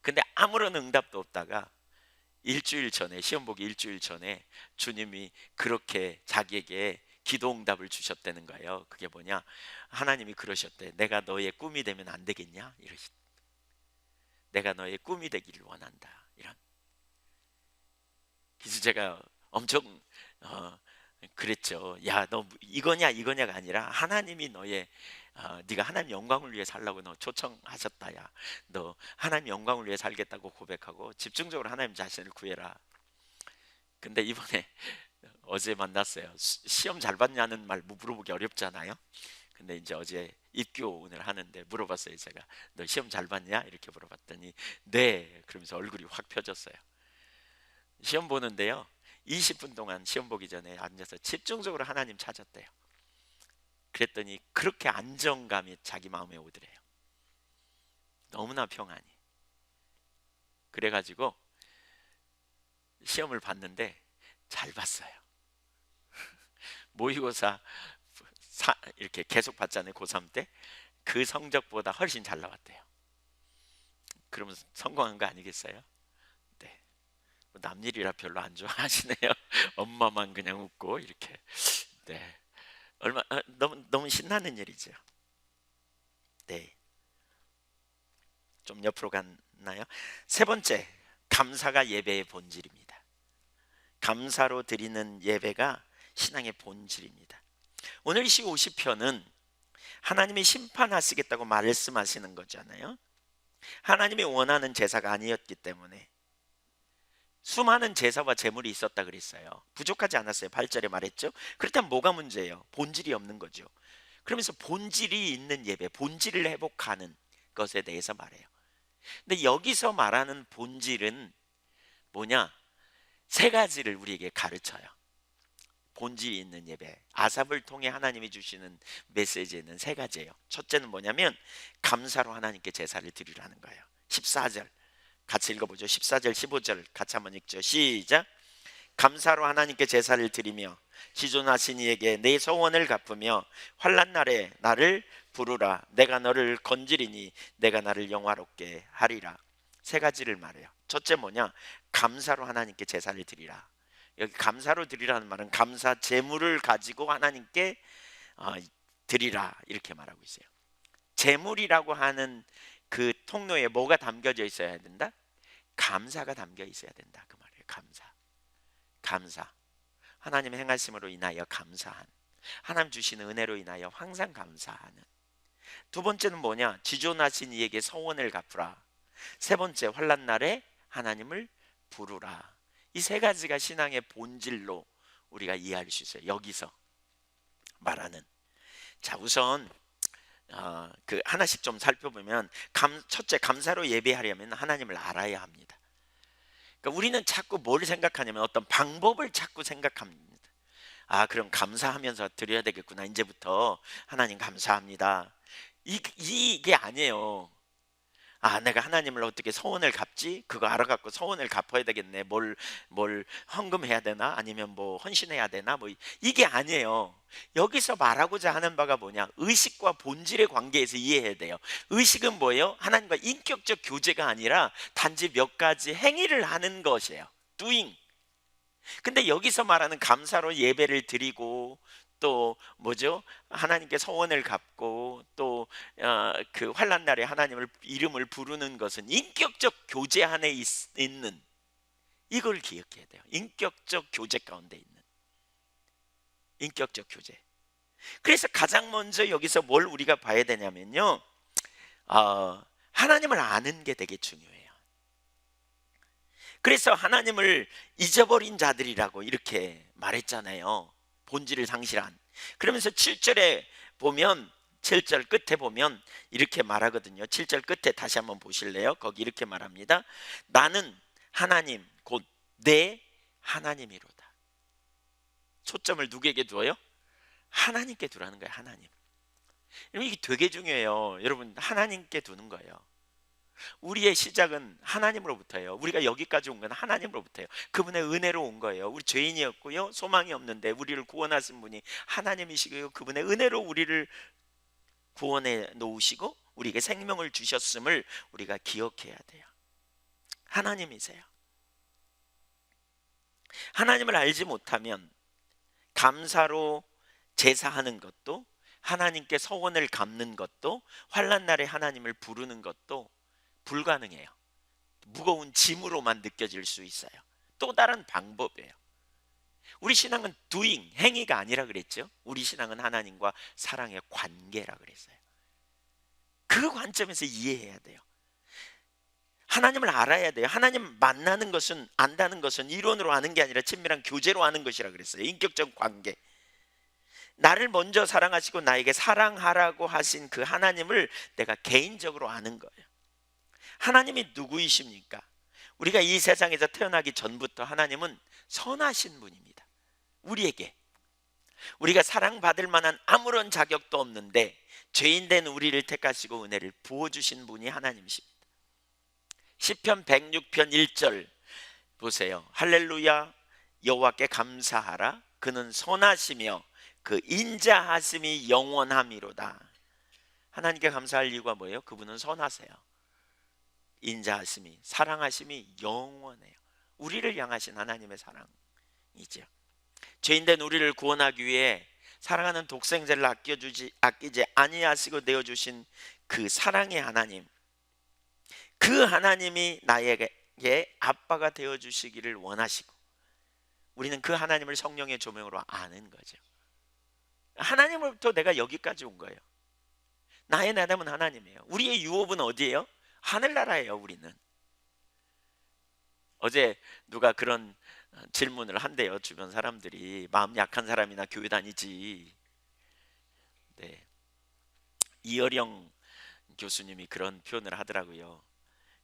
근데 아무런 응답도 없다가 일주일 전에, 시험 보기 일주일 전에 주님이 그렇게 자기에게 기도 응답을 주셨다는 거예요. 그게 뭐냐? 하나님이 그러셨대. 내가 너의 꿈이 되면 안 되겠냐? 이러시. 내가 너의 꿈이 되기를 원한다. 이런. 그래서 제가 엄청 그랬죠. 야, 너 이거냐 이거냐가 아니라 하나님이 너의 네가 하나님 영광을 위해 살라고 너 초청하셨다. 야, 너 하나님 영광을 위해 살겠다고 고백하고 집중적으로 하나님 자신을 구해라. 근데 이번에 어제 만났어요. 시험 잘 봤냐는 말 물어보기 어렵잖아요. 근데 이제 어제 입교 오늘 하는데 물어봤어요. 제가 너 시험 잘 봤냐 이렇게 물어봤더니 네 그러면서 얼굴이 확 펴졌어요. 시험 보는데요, 20분 동안 시험 보기 전에 앉아서 집중적으로 하나님 찾았대요. 그랬더니 그렇게 안정감이 자기 마음에 오더래요. 너무나 평안히. 그래가지고 시험을 봤는데 잘 봤어요. 모의고사 이렇게 계속 봤잖아요. 고3 때 그 성적보다 훨씬 잘 나왔대요. 그러면 성공한 거 아니겠어요? 네. 남일이라 별로 안 좋아하시네요. 엄마만 그냥 웃고 이렇게. 네. 너무 신나는 일이죠. 네. 좀 옆으로 갔나요? 세 번째, 감사가 예배의 본질입니다. 감사로 드리는 예배가 신앙의 본질입니다. 오늘 시 50편은 하나님이 심판하시겠다고 말씀하시는 거잖아요. 하나님이 원하는 제사가 아니었기 때문에 수많은 제사와 제물이 있었다 그랬어요. 부족하지 않았어요. 8절에 말했죠. 그렇다면 뭐가 문제예요? 본질이 없는 거죠. 그러면서 본질이 있는 예배, 본질을 회복하는 것에 대해서 말해요. 근데 여기서 말하는 본질은 뭐냐? 세 가지를 우리에게 가르쳐요. 본질이 있는 예배, 아삽을 통해 하나님이 주시는 메시지에는 세 가지예요. 첫째는 뭐냐면 감사로 하나님께 제사를 드리라는 거예요. 14절 같이 읽어보죠. 14절 15절 같이 한번 읽죠. 시작. 감사로 하나님께 제사를 드리며 지존하신 이에게 내 소원을 갚으며 환난 날에 나를 부르라. 내가 너를 건지리니 내가 나를 영화롭게 하리라. 세 가지를 말해요. 첫째 뭐냐? 감사로 하나님께 제사를 드리라. 여기 감사로 드리라는 말은 감사 제물을 가지고 하나님께 드리라 이렇게 말하고 있어요. 제물이라고 하는 그 통로에 뭐가 담겨져 있어야 된다? 감사가 담겨 있어야 된다 그 말이에요. 감사. 하나님 행하심으로 인하여 감사한, 하나님 주시는 은혜로 인하여 항상 감사하는. 두 번째는 뭐냐? 지존하신 이에게 서원을 갚으라. 세 번째, 환난 날에 하나님을 부르라. 이 세 가지가 신앙의 본질로 우리가 이해할 수 있어요. 여기서 말하는. 자, 우선 그 하나씩 좀 살펴보면 첫째, 감사로 예배하려면 하나님을 알아야 합니다. 그러니까 우리는 자꾸 뭘 생각하냐면 어떤 방법을 자꾸 생각합니다. 그럼 감사하면서 드려야 되겠구나. 이제부터 하나님 감사합니다. 이게 아니에요. 내가 하나님을 어떻게 서원을 갚지? 그거 알아갖고 서원을 갚아야 되겠네. 뭘 헌금해야 되나? 아니면 뭐 헌신해야 되나? 뭐 이게 아니에요. 여기서 말하고자 하는 바가 뭐냐? 의식과 본질의 관계에서 이해해야 돼요. 의식은 뭐예요? 하나님과 인격적 교제가 아니라 단지 몇 가지 행위를 하는 것이에요. doing. 근데 여기서 말하는 감사로 예배를 드리고 또 뭐죠? 하나님께 서원을 갚고 또 그 환난 날에 하나님을 이름을 부르는 것은 인격적 교제 안에 있는, 이걸 기억해야 돼요. 인격적 교제 가운데 있는 인격적 교제. 그래서 가장 먼저 여기서 뭘 우리가 봐야 되냐면요, 하나님을 아는 게 되게 중요해요. 그래서 하나님을 잊어버린 자들이라고 이렇게 말했잖아요. 본질을 상실한. 그러면서 7절에 보면, 7절 끝에 보면 이렇게 말하거든요. 7절 끝에 다시 한번 보실래요? 거기 이렇게 말합니다. 나는 하나님 곧 내 하나님이로다. 초점을 누구에게 두어요? 하나님께 두라는 거예요. 하나님. 이게 되게 중요해요. 여러분, 하나님께 두는 거예요. 우리의 시작은 하나님으로부터예요. 우리가 여기까지 온 건 하나님으로부터예요. 그분의 은혜로 온 거예요. 우리 죄인이었고요, 소망이 없는데 우리를 구원하신 분이 하나님이시고요, 그분의 은혜로 우리를 구원해 놓으시고 우리에게 생명을 주셨음을 우리가 기억해야 돼요. 하나님이세요. 하나님을 알지 못하면 감사로 제사하는 것도, 하나님께 서원을 갚는 것도, 환난 날에 하나님을 부르는 것도 불가능해요. 무거운 짐으로만 느껴질 수 있어요. 또 다른 방법이에요. 우리 신앙은 doing, 행위가 아니라 그랬죠. 우리 신앙은 하나님과 사랑의 관계라 그랬어요. 그 관점에서 이해해야 돼요. 하나님을 알아야 돼요. 하나님 만나는 것은, 안다는 것은 이론으로 아는 게 아니라 친밀한 교제로 아는 것이라 그랬어요. 인격적 관계. 나를 먼저 사랑하시고 나에게 사랑하라고 하신 그 하나님을 내가 개인적으로 아는 거예요. 하나님이 누구이십니까? 우리가 이 세상에서 태어나기 전부터 하나님은 선하신 분입니다. 우리에게, 우리가 사랑받을 만한 아무런 자격도 없는데 죄인된 우리를 택하시고 은혜를 부어주신 분이 하나님이십니다. 시편 106편 1절 보세요. 할렐루야, 여호와께 감사하라. 그는 선하시며 그 인자하심이 영원함이로다. 하나님께 감사할 이유가 뭐예요? 그분은 선하세요. 인자하심이, 사랑하심이 영원해요. 우리를 향하신 하나님의 사랑이죠. 죄인된 우리를 구원하기 위해 사랑하는 독생자를 아끼지 아니하시고 내어주신 그 사랑의 하나님, 그 하나님이 나에게 아빠가 되어주시기를 원하시고, 우리는 그 하나님을 성령의 조명으로 아는 거죠. 하나님으로부터 내가 여기까지 온 거예요. 나의 나담은 하나님이에요. 우리의 유업은 어디예요? 하늘나라예요. 우리는. 어제 누가 그런 질문을 한대요. 주변 사람들이. 마음 약한 사람이나 교회 다니지. 네. 이어령 교수님이 그런 표현을 하더라고요.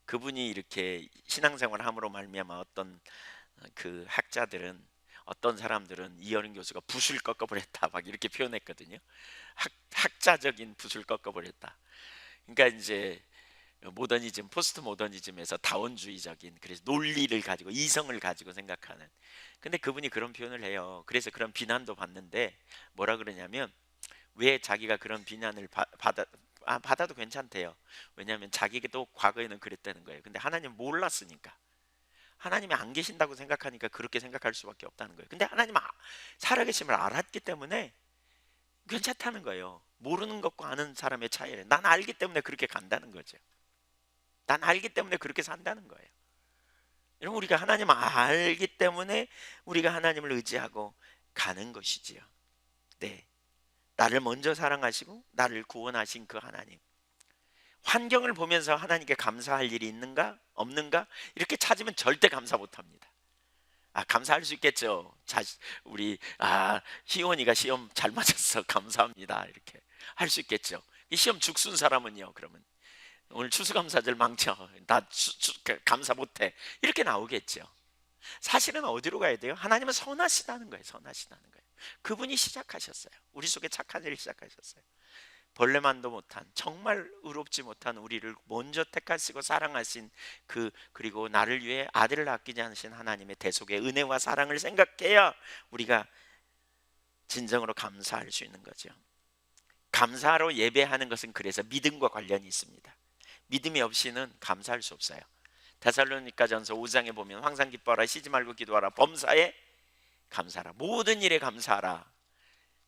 그분이 이렇게 신앙생활 함으로 말미암아 어떤 그 학자들은, 어떤 사람들은 이어령 교수가 붓을 꺾어버렸다 막 이렇게 표현했거든요. 학자적인 붓을 꺾어버렸다. 그러니까 이제 모더니즘, 포스트 모더니즘에서 다원주의적인, 그래서 논리를 가지고 이성을 가지고 생각하는. 근데 그분이 그런 표현을 해요. 그래서 그런 비난도 받는데 뭐라 그러냐면, 왜 자기가 그런 비난을 받아도 괜찮대요. 왜냐하면 자기도 과거에는 그랬다는 거예요. 근데 하나님 몰랐으니까, 하나님이 안 계신다고 생각하니까 그렇게 생각할 수밖에 없다는 거예요. 근데 하나님 살아계심을 알았기 때문에 괜찮다는 거예요. 모르는 것과 아는 사람의 차이를, 난 알기 때문에 그렇게 간다는 거죠. 난 알기 때문에 그렇게 산다는 거예요. 여러분, 우리가 하나님을 알기 때문에 우리가 하나님을 의지하고 가는 것이지요. 네, 나를 먼저 사랑하시고 나를 구원하신 그 하나님. 환경을 보면서 하나님께 감사할 일이 있는가 없는가 이렇게 찾으면 절대 감사 못합니다. 감사할 수 있겠죠. 우리 희원이가 시험 잘 맞았어, 감사합니다, 이렇게 할 수 있겠죠. 이 시험 죽순 사람은요, 그러면 오늘 추수감사절 망쳐, 나 감사 못해, 이렇게 나오겠죠. 사실은 어디로 가야 돼요? 하나님은 선하시다는 거예요. 선하시다는 거예요. 그분이 시작하셨어요. 우리 속에 착한 일을 시작하셨어요. 벌레만도 못한, 정말 의롭지 못한 우리를 먼저 택하시고 사랑하신 그리고 나를 위해 아들을 아끼지 않으신 하나님의 대속의 은혜와 사랑을 생각해야 우리가 진정으로 감사할 수 있는 거죠. 감사로 예배하는 것은 그래서 믿음과 관련이 있습니다. 믿음이 없이는 감사할 수 없어요. 데살로니가전서 5장에 보면 항상 기뻐하라, 쉬지 말고 기도하라, 범사에 감사하라, 모든 일에 감사하라,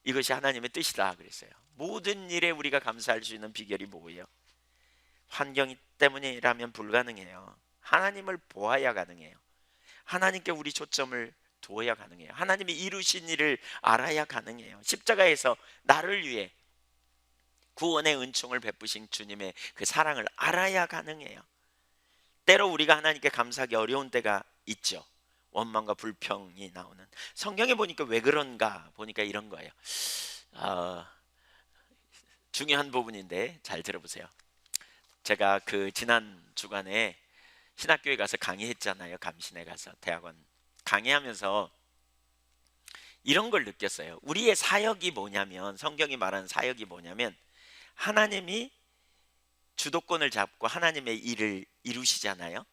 이것이 하나님의 뜻이다 그랬어요. 모든 일에 우리가 감사할 수 있는 비결이 뭐예요? 환경 때문이라면 불가능해요. 하나님을 보아야 가능해요. 하나님께 우리 초점을 두어야 가능해요. 하나님이 이루신 일을 알아야 가능해요. 십자가에서 나를 위해 구원의 은총을 베푸신 주님의 그 사랑을 알아야 가능해요. 때로 우리가 하나님께 감사하기 어려운 때가 있죠. 원망과 불평이 나오는. 성경에 보니까 왜 그런가 보니까 이런 거예요. 중요한 부분인데 잘 들어보세요. 제가 그 지난 주간에 신학교에 가서 강의했잖아요. 감신에 가서 대학원 강의하면서 이런 걸 느꼈어요. 우리의 사역이 뭐냐면, 성경이 말하는 사역이 뭐냐면, 하나님이 주도권을 잡고 하나님의 일을 이루시잖아요.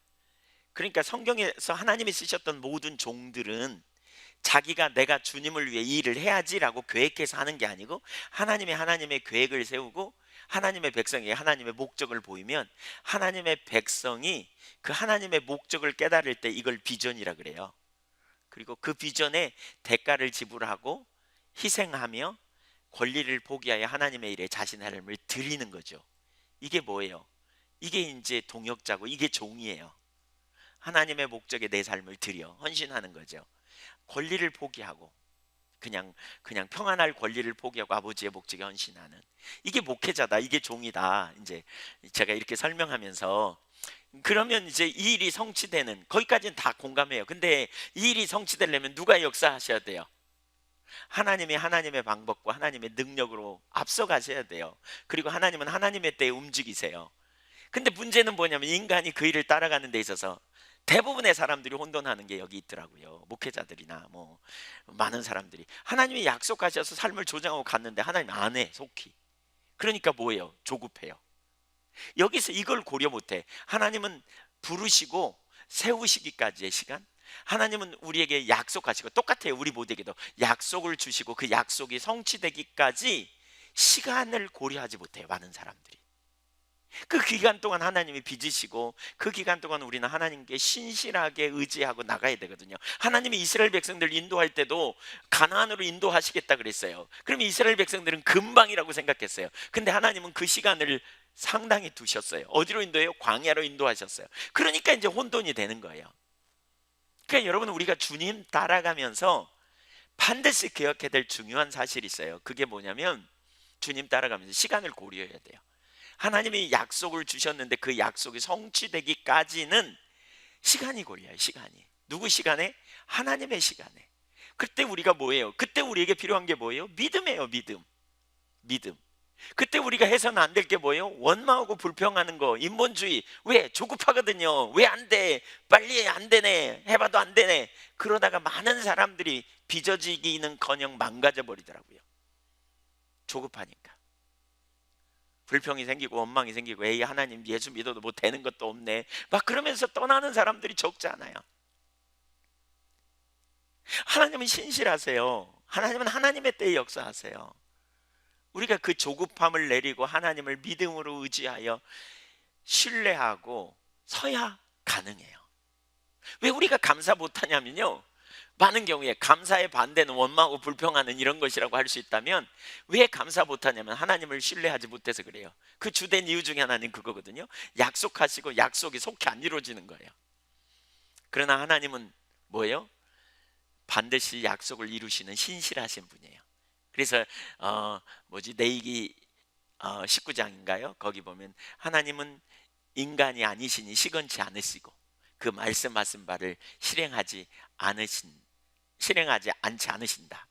그러니까 성경에서 하나님이 쓰셨던 모든 종들은 자기가 내가 주님을 위해 이 일을 해야지라고 계획해서 하는 게 아니고, 하나님의 계획을 세우고 하나님의 백성에게 하나님의 목적을 보이면 하나님의 백성이 그 하나님의 목적을 깨달을 때 이걸 비전이라 그래요. 그리고 그 비전에 대가를 지불하고 희생하며 권리를 포기하여 하나님의 일에 자신의 삶을 드리는 거죠. 이게 뭐예요? 이게 이제 동역자고 이게 종이에요. 하나님의 목적에 내 삶을 드려 헌신하는 거죠. 권리를 포기하고 그냥 평안할 권리를 포기하고 아버지의 목적에 헌신하는, 이게 목회자다, 이게 종이다. 이제 제가 이렇게 설명하면서, 그러면 이제 이 일이 성취되는, 거기까지는 다 공감해요. 근데 이 일이 성취되려면 누가 역사하셔야 돼요? 하나님이 하나님의 방법과 하나님의 능력으로 앞서가셔야 돼요. 그리고 하나님은 하나님의 때에 움직이세요. 근데 문제는 뭐냐면 인간이 그 일을 따라가는 데 있어서 대부분의 사람들이 혼돈하는 게 여기 있더라고요. 목회자들이나 뭐 많은 사람들이 하나님이 약속하셔서 삶을 조정하고 갔는데 하나님 안 해, 속히. 그러니까 뭐예요? 조급해요. 여기서 이걸 고려 못해. 하나님은 부르시고 세우시기까지의 시간, 하나님은 우리에게 약속하시고, 똑같아요. 우리 모두에게도 약속을 주시고 그 약속이 성취되기까지 시간을 고려하지 못해요, 많은 사람들이. 그 기간 동안 하나님이 빚으시고 그 기간 동안 우리는 하나님께 신실하게 의지하고 나가야 되거든요. 하나님이 이스라엘 백성들 인도할 때도 가나안으로 인도하시겠다 그랬어요. 그럼 이스라엘 백성들은 금방이라고 생각했어요. 근데 하나님은 그 시간을 상당히 두셨어요. 어디로 인도해요? 광야로 인도하셨어요. 그러니까 이제 혼돈이 되는 거예요. 그러니까 여러분, 우리가 주님 따라가면서 반드시 기억해야 될 중요한 사실이 있어요. 그게 뭐냐면 주님 따라가면서 시간을 고려해야 돼요. 하나님이 약속을 주셨는데 그 약속이 성취되기까지는 시간이 걸려요. 시간이. 누구 시간에? 하나님의 시간에. 그때 우리가 뭐예요? 그때 우리에게 필요한 게 뭐예요? 믿음이에요. 믿음. 그때 우리가 해서는 안 될 게 뭐예요? 원망하고 불평하는 거, 인본주의. 왜? 조급하거든요. 왜 안 돼? 빨리 안 되네. 해봐도 안 되네. 그러다가 많은 사람들이 빚어지기는커녕 망가져 버리더라고요. 조급하니까. 불평이 생기고 원망이 생기고, 에이 하나님 예수 믿어도 뭐 되는 것도 없네, 막 그러면서 떠나는 사람들이 적지 않아요. 하나님은 신실하세요. 하나님은 하나님의 때에 역사하세요. 우리가 그 조급함을 내리고 하나님을 믿음으로 의지하여 신뢰하고 서야 가능해요. 왜 우리가 감사 못하냐면요, 많은 경우에 감사의 반대는 원망하고 불평하는 이런 것이라고 할 수 있다면, 왜 감사 못하냐면 하나님을 신뢰하지 못해서 그래요. 그 주된 이유 중에 하나는 그거거든요. 약속하시고 약속이 속히 안 이루어지는 거예요. 그러나 하나님은 뭐예요? 반드시 약속을 이루시는 신실하신 분이에요. 그래서 레위기 19장인가요? 거기 보면 하나님은 인간이 아니시니 시건치 않으시고 그 말씀하신 바를 실행하지 않지 않으신다.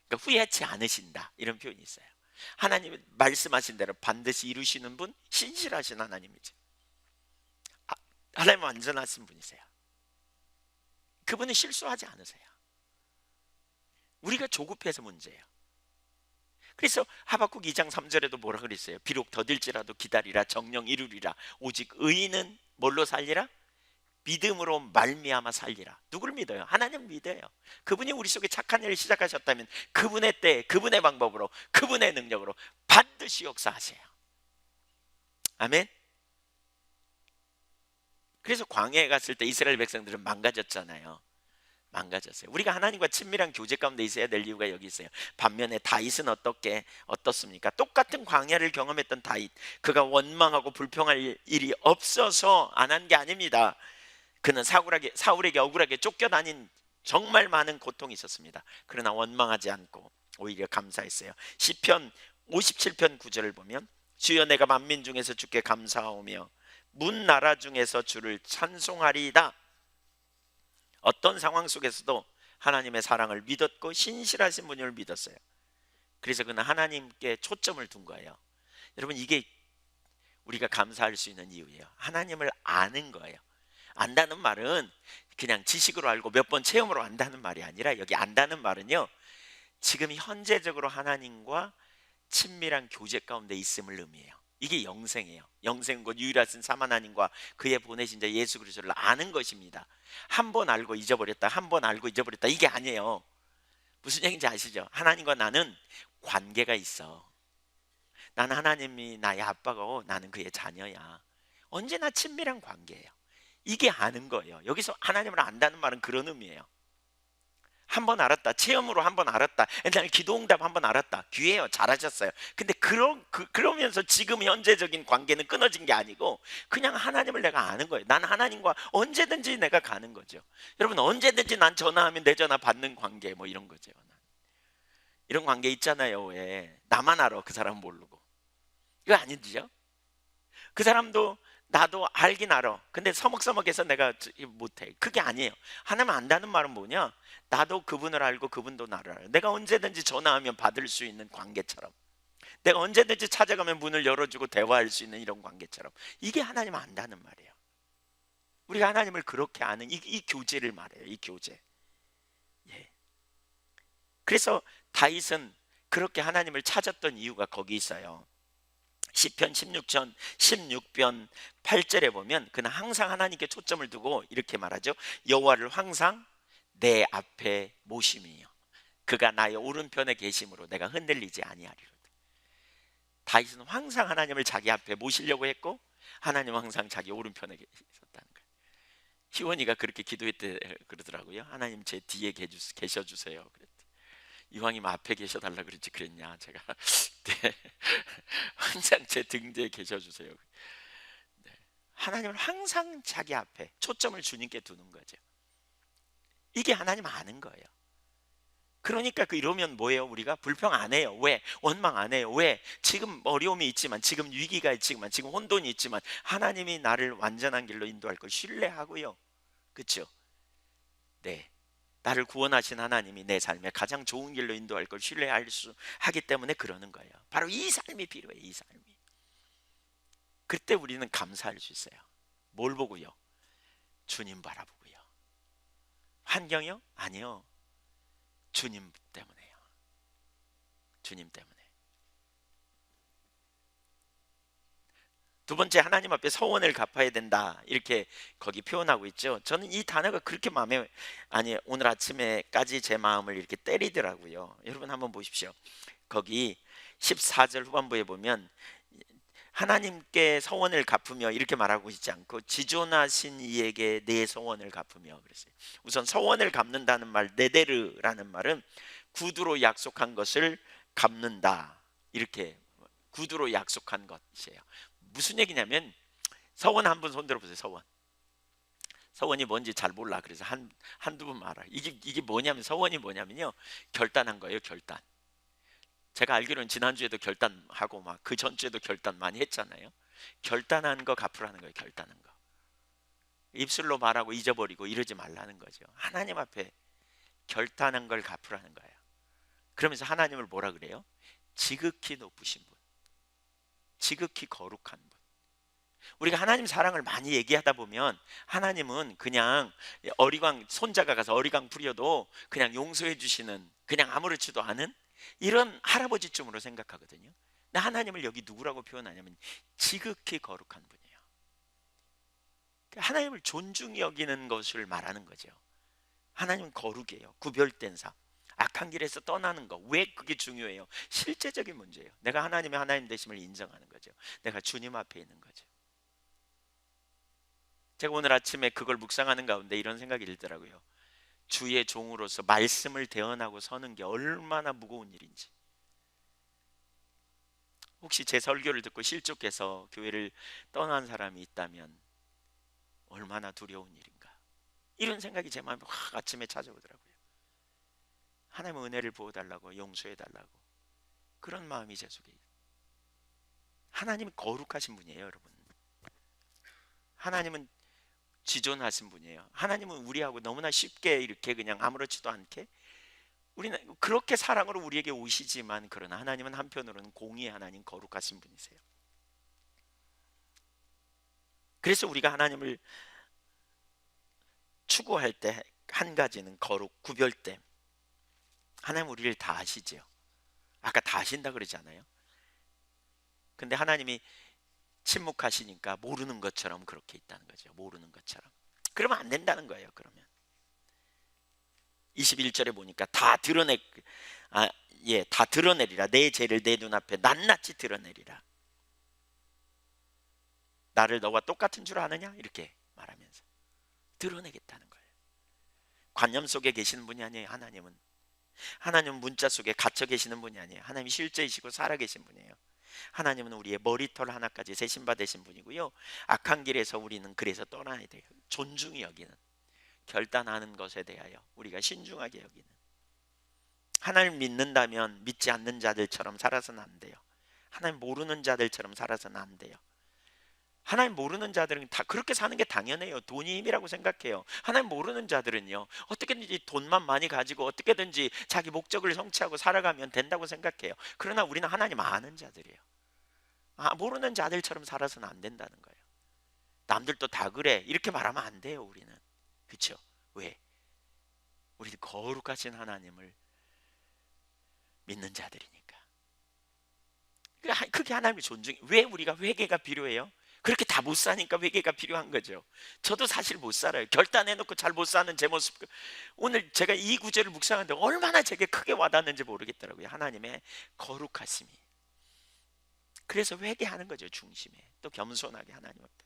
그러니까 후회하지 않으신다, 이런 표현이 있어요. 하나님이 말씀하신 대로 반드시 이루시는 분, 신실하신 하나님이죠. 하나님은 완전하신 분이세요. 그분은 실수하지 않으세요. 우리가 조급해서 문제예요. 그래서 하박국 2장 3절에도 뭐라 그랬어요? 비록 더딜지라도 기다리라, 정령 이루리라. 오직 의인은 뭘로 살리라? 믿음으로 말미암아 살리라. 누굴 믿어요? 하나님 믿어요. 그분이 우리 속에 착한 일을 시작하셨다면 그분의 때, 그분의 방법으로, 그분의 능력으로 반드시 역사하세요. 아멘. 그래서 광야에 갔을 때 이스라엘 백성들은 망가졌잖아요. 망가졌어요. 우리가 하나님과 친밀한 교제 가운데 있어야 될 이유가 여기 있어요. 반면에 다윗은 어떻습니까? 똑같은 광야를 경험했던 다윗, 그가 원망하고 불평할 일이 없어서 안 한 게 아닙니다. 그는 사울에게 억울하게 쫓겨다닌 정말 많은 고통이 있었습니다. 그러나 원망하지 않고 오히려 감사했어요. 시편 57편 9절을 보면, 주여 내가 만민 중에서 주께 감사하오며 문 나라 중에서 주를 찬송하리이다. 어떤 상황 속에서도 하나님의 사랑을 믿었고 신실하신 분을 믿었어요. 그래서 그는 하나님께 초점을 둔 거예요. 여러분, 이게 우리가 감사할 수 있는 이유예요. 하나님을 아는 거예요. 안다는 말은 그냥 지식으로 알고 몇 번 체험으로 안다는 말이 아니라, 여기 안다는 말은요, 지금 현재적으로 하나님과 친밀한 교제 가운데 있음을 의미해요. 이게 영생이에요. 영생은 곧 유일하신 참 하나님과 그의 보내신 자 예수 그리스도를 아는 것입니다. 한 번 알고 잊어버렸다, 한 번 알고 잊어버렸다, 이게 아니에요. 무슨 얘기인지 아시죠? 하나님과 나는 관계가 있어. 나는 하나님이 나의 아빠고 나는 그의 자녀야. 언제나 친밀한 관계예요. 이게 아는 거예요. 여기서 하나님을 안다는 말은 그런 의미예요. 한 번 알았다. 체험으로 한 번 알았다. 옛날 기도응답 한 번 알았다. 귀해요. 잘하셨어요. 근데 그러면서 지금 현재적인 관계는 끊어진 게 아니고 그냥 하나님을 내가 아는 거예요. 난 하나님과 언제든지 내가 가는 거죠. 여러분, 언제든지 난 전화하면 내 전화 받는 관계, 뭐 이런 거죠. 이런 관계 있잖아요. 왜 나만 알아, 그 사람 모르고. 이거 아니죠? 그 사람도 나도 알긴 알아. 근데 서먹서먹해서 내가 못해. 그게 아니에요. 하나님 안다는 말은 뭐냐? 나도 그분을 알고 그분도 나를 알아요. 내가 언제든지 전화하면 받을 수 있는 관계처럼, 내가 언제든지 찾아가면 문을 열어주고 대화할 수 있는 이런 관계처럼, 이게 하나님 안다는 말이에요. 우리가 하나님을 그렇게 아는 이 교제를 말해요. 이 교제. 예. 그래서 다윗은 그렇게 하나님을 찾았던 이유가 거기 있어요. 시편 16편 8절에 보면 그는 항상 하나님께 초점을 두고 이렇게 말하죠. 여호와를 항상 내 앞에 모심이요, 그가 나의 오른편에 계심으로 내가 흔들리지 아니하리로다. 다윗은 항상 하나님을 자기 앞에 모시려고 했고 하나님은 항상 자기 오른편에 계셨다는 거예요. 희원이가 그렇게 기도했대 그러더라고요. 하나님 제 뒤에 계셔주세요. 그랬더니 이왕이면 앞에 계셔달라 그러지 그랬냐. 제가 네. 항상 제 등 뒤에 계셔주세요. 네. 하나님을 항상 자기 앞에 초점을 주님께 두는 거죠. 이게 하나님 아는 거예요. 그러니까 이러면 뭐예요? 우리가 불평 안 해요. 왜? 원망 안 해요. 왜? 지금 어려움이 있지만, 지금 위기가 있지만, 지금 혼돈이 있지만 하나님이 나를 완전한 길로 인도할 걸 신뢰하고요. 그렇죠? 네. 나를 구원하신 하나님이 내 삶에 가장 좋은 길로 인도할 걸 하기 때문에 그러는 거예요. 바로 이 삶이 필요해요. 이 삶이. 그때 우리는 감사할 수 있어요. 뭘 보고요? 주님 바라보고요. 환경이요? 아니요. 주님 때문에요. 주님 때문에. 두 번째, 하나님 앞에 서원을 갚아야 된다, 이렇게 거기 표현하고 있죠. 저는 이 단어가 그렇게 오늘 아침에까지 제 마음을 이렇게 때리더라고요. 여러분 한번 보십시오. 거기 14절 후반부에 보면 하나님께 서원을 갚으며 이렇게 말하고 있지 않고 지존하신 이에게 내 서원을 갚으며 그랬어요. 우선 서원을 갚는다는 말, 네데르라는 말은 구두로 약속한 것을 갚는다, 이렇게 구두로 약속한 것이에요. 무슨 얘기냐면, 서원 한 분 손 들어보세요. 서원이 뭔지 잘 몰라. 그래서 한두 분 말아. 이게 뭐냐면, 서원이 뭐냐면요, 결단한 거예요. 결단. 제가 알기로는 지난주에도 결단하고 막 그 전주에도 결단 많이 했잖아요. 결단한 거 갚으라는 거예요. 결단한 거. 입술로 말하고 잊어버리고 이러지 말라는 거죠. 하나님 앞에 결단한 걸 갚으라는 거예요. 그러면서 하나님을 뭐라 그래요? 지극히 높으신 분, 지극히 거룩한 분. 우리가 하나님 사랑을 많이 얘기하다 보면 하나님은 그냥 손자가 가서 어리광 부려도 그냥 용서해 주시는, 그냥 아무렇지도 않은 이런 할아버지쯤으로 생각하거든요. 근데 하나님을 여기 누구라고 표현하냐면 지극히 거룩한 분이에요. 하나님을 존중히 여기는 것을 말하는 거죠. 하나님은 거룩이에요. 구별된 삶. 악한 길에서 떠나는 거. 왜 그게 중요해요? 실제적인 문제예요. 내가 하나님의 하나님 되심을 인정하는 거죠. 내가 주님 앞에 있는 거죠. 제가 오늘 아침에 그걸 묵상하는 가운데 이런 생각이 들더라고요. 주의 종으로서 말씀을 대언하고 서는 게 얼마나 무거운 일인지. 혹시 제 설교를 듣고 실족해서 교회를 떠난 사람이 있다면 얼마나 두려운 일인가. 이런 생각이 제 마음에 확 아침에 찾아오더라고요. 하나님의 은혜를 부어달라고, 용서해달라고, 그런 마음이 제 속에. 하나님은 거룩하신 분이에요. 여러분, 하나님은 지존하신 분이에요. 하나님은 우리하고 너무나 쉽게 이렇게 그냥 아무렇지도 않게, 우리는 그렇게 사랑으로 우리에게 오시지만, 그러나 하나님은 한편으로는 공의의 하나님, 거룩하신 분이세요. 그래서 우리가 하나님을 추구할 때 한 가지는 거룩, 구별됨. 하나님 우리를 다 아시죠. 아까 다 아신다 그러지 않아요? 근데 하나님이 침묵하시니까 모르는 것처럼 그렇게 있다는 거죠. 모르는 것처럼. 그러면 안 된다는 거예요. 그러면 21절에 보니까 다 드러내리라. 내 죄를 내 눈앞에 낱낱이 드러내리라. 나를 너와 똑같은 줄 아느냐? 이렇게 말하면서 드러내겠다는 거예요. 관념 속에 계시는 분이 아니에요. 하나님은 문자 속에 갇혀 계시는 분이 아니에요. 하나님이 실제이시고 살아계신 분이에요. 하나님은 우리의 머리털 하나까지 세심받으신 분이고요. 악한 길에서 우리는 그래서 떠나야 돼요. 존중히 여기는, 결단하는 것에 대하여 우리가 신중하게 여기는. 하나님 믿는다면 믿지 않는 자들처럼 살아서는 안 돼요. 하나님 모르는 자들처럼 살아서는 안 돼요. 하나님 모르는 자들은 다 그렇게 사는 게 당연해요. 돈이 힘이라고 생각해요. 하나님 모르는 자들은요, 어떻게든지 돈만 많이 가지고 어떻게든지 자기 목적을 성취하고 살아가면 된다고 생각해요. 그러나 우리는 하나님 아는 자들이에요. 모르는 자들처럼 살아서는 안 된다는 거예요. 남들도 다 그래 이렇게 말하면 안 돼요. 우리는. 그렇죠? 왜? 우리 거룩하신 하나님을 믿는 자들이니까. 그게 하나님의 존중. 왜 우리가 회개가 필요해요? 그렇게 다 못 사니까 회개가 필요한 거죠. 저도 사실 못 살아요. 결단해놓고 잘 못 사는 제 모습. 오늘 제가 이 구절을 묵상하는데 얼마나 제게 크게 와닿는지 모르겠더라고요. 하나님의 거룩하심이. 그래서 회개하는 거죠. 중심에. 또 겸손하게 하나님 앞에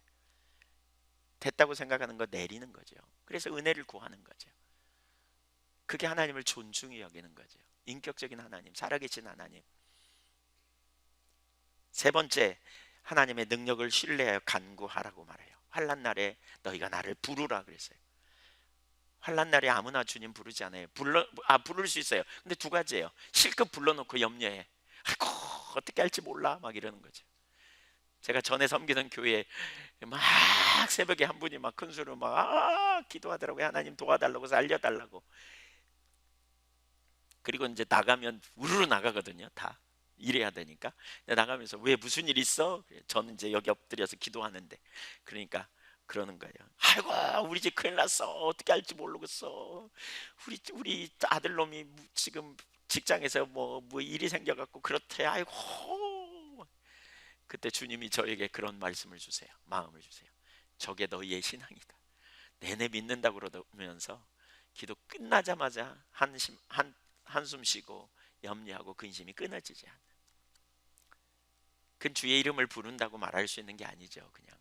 됐다고 생각하는 거 내리는 거죠. 그래서 은혜를 구하는 거죠. 그게 하나님을 존중히 여기는 거죠. 인격적인 하나님, 살아계신 하나님. 세 번째, 하나님의 능력을 신뢰하여 간구하라고 말해요. 환난 날에 너희가 나를 부르라 그랬어요. 환난 날에 아무나 주님 부르지 않아요. 부를 수 있어요. 근데 두 가지예요. 실컷 불러놓고 염려해. 아이고 어떻게 할지 몰라 막 이러는 거죠. 제가 전에 섬기던 교회에 막 새벽에 한 분이 막 큰 소리로 막 기도하더라고요. 하나님 도와달라고, 알려달라고. 그리고 이제 나가면 우르르 나가거든요. 다 일해야 되니까. 나가면서 왜 무슨 일 있어? 저는 이제 여기 엎드려서 기도하는데, 그러니까 그러는 거예요. 아이고 우리 집 큰일 났어. 어떻게 할지 모르겠어. 우리 아들놈이 지금 직장에서 뭐 일이 생겨갖고 그렇대. 아이고. 그때 주님이 저에게 그런 말씀을 주세요. 마음을 주세요. 저게 너희의 신앙이다. 내내 믿는다고 그러면서 기도 끝나자마자 한숨 쉬고 염려하고 근심이 끊어지지 않는. 그 주의 이름을 부른다고 말할 수 있는 게 아니죠. 그냥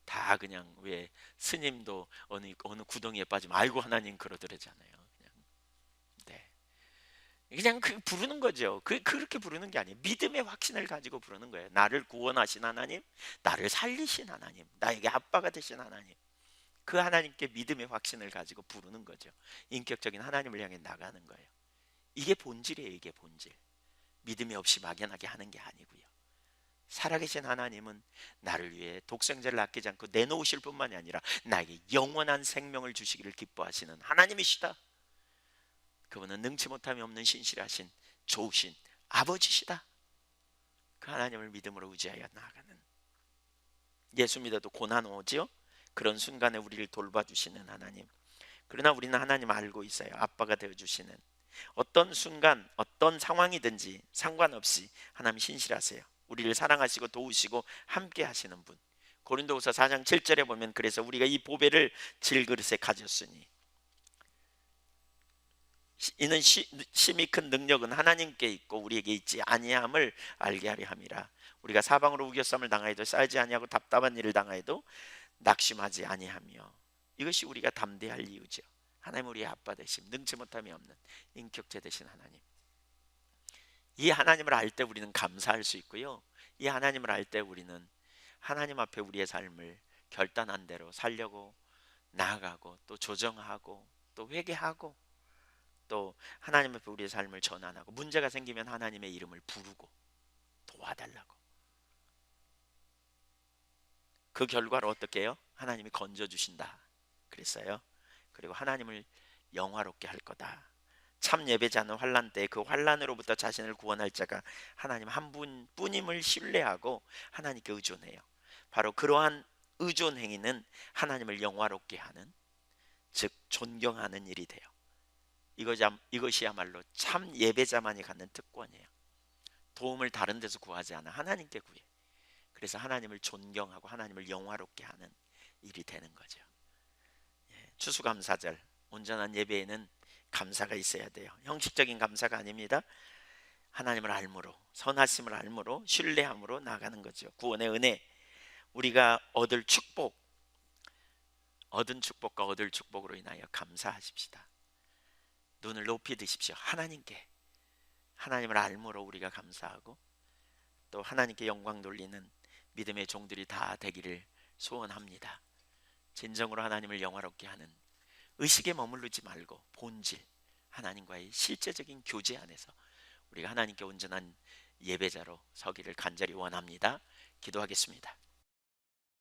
다 그냥 왜 스님도 어느 구덩이에 빠지면 아이고 하나님 그러더라잖아요. 그냥 부르는 거죠. 그렇게 부르는 게 아니에요. 믿음의 확신을 가지고 부르는 거예요. 나를 구원하신 하나님, 나를 살리신 하나님, 나에게 아빠가 되신 하나님. 그 하나님께 믿음의 확신을 가지고 부르는 거죠. 인격적인 하나님을 향해 나가는 거예요. 이게 본질이에요. 이게 본질. 믿음이 없이 막연하게 하는 게 아니고요. 살아계신 하나님은 나를 위해 독생자를 아끼지 않고 내놓으실 뿐만이 아니라 나에게 영원한 생명을 주시기를 기뻐하시는 하나님이시다. 그분은 능치 못함이 없는 신실하신 좋으신 아버지시다. 그 하나님을 믿음으로 의지하여 나아가는. 예수 믿어도 고난 오지요. 그런 순간에 우리를 돌봐주시는 하나님. 그러나 우리는 하나님 알고 있어요. 아빠가 되어주시는. 어떤 순간 어떤 상황이든지 상관없이 하나님 신실하세요. 우리를 사랑하시고 도우시고 함께 하시는 분. 고린도후서 4장 7절에 보면 그래서 우리가 이 보배를 질그릇에 가졌으니 이는 심히 큰 능력은 하나님께 있고 우리에게 있지 아니함을 알게 하려 함이라. 우리가 사방으로 우겨쌈을 당하여도 쌓이지 아니하고 답답한 일을 당하여도 낙심하지 아니하며. 이것이 우리가 담대할 이유죠. 하나님 우리의 아빠 되심, 능치 못함이 없는 인격체 되신 하나님. 이 하나님을 알 때 우리는 감사할 수 있고요. 이 하나님을 알 때 우리는 하나님 앞에 우리의 삶을 결단한 대로 살려고 나아가고 또 조정하고 또 회개하고 또 하나님 앞에 우리의 삶을 전환하고 문제가 생기면 하나님의 이름을 부르고 도와달라고. 그 결과로 어떻게 해요? 하나님이 건져주신다 그랬어요. 그리고 하나님을 영화롭게 할 거다. 참 예배자는 환난 때 그 환난으로부터 자신을 구원할 자가 하나님 한 분뿐임을 신뢰하고 하나님께 의존해요. 바로 그러한 의존 행위는 하나님을 영화롭게 하는, 즉 존경하는 일이 돼요. 이것이야말로 참 예배자만이 갖는 특권이에요. 도움을 다른 데서 구하지 않아 하나님께 구해. 그래서 하나님을 존경하고 하나님을 영화롭게 하는 일이 되는 거죠. 추수감사절, 온전한 예배에는 감사가 있어야 돼요. 형식적인 감사가 아닙니다. 하나님을 알므로, 선하심을 알므로, 신뢰함으로 나아가는 거죠. 구원의 은혜, 우리가 얻을 축복, 얻은 축복과 얻을 축복으로 인하여 감사하십시다. 눈을 높이 드십시오. 하나님께, 하나님을 알므로 우리가 감사하고 또 하나님께 영광 돌리는 믿음의 종들이 다 되기를 소원합니다. 진정으로 하나님을 영화롭게 하는 의식에 머무르지 말고 본질, 하나님과의 실제적인 교제 안에서 우리가 하나님께 온전한 예배자로 서기를 간절히 원합니다. 기도하겠습니다.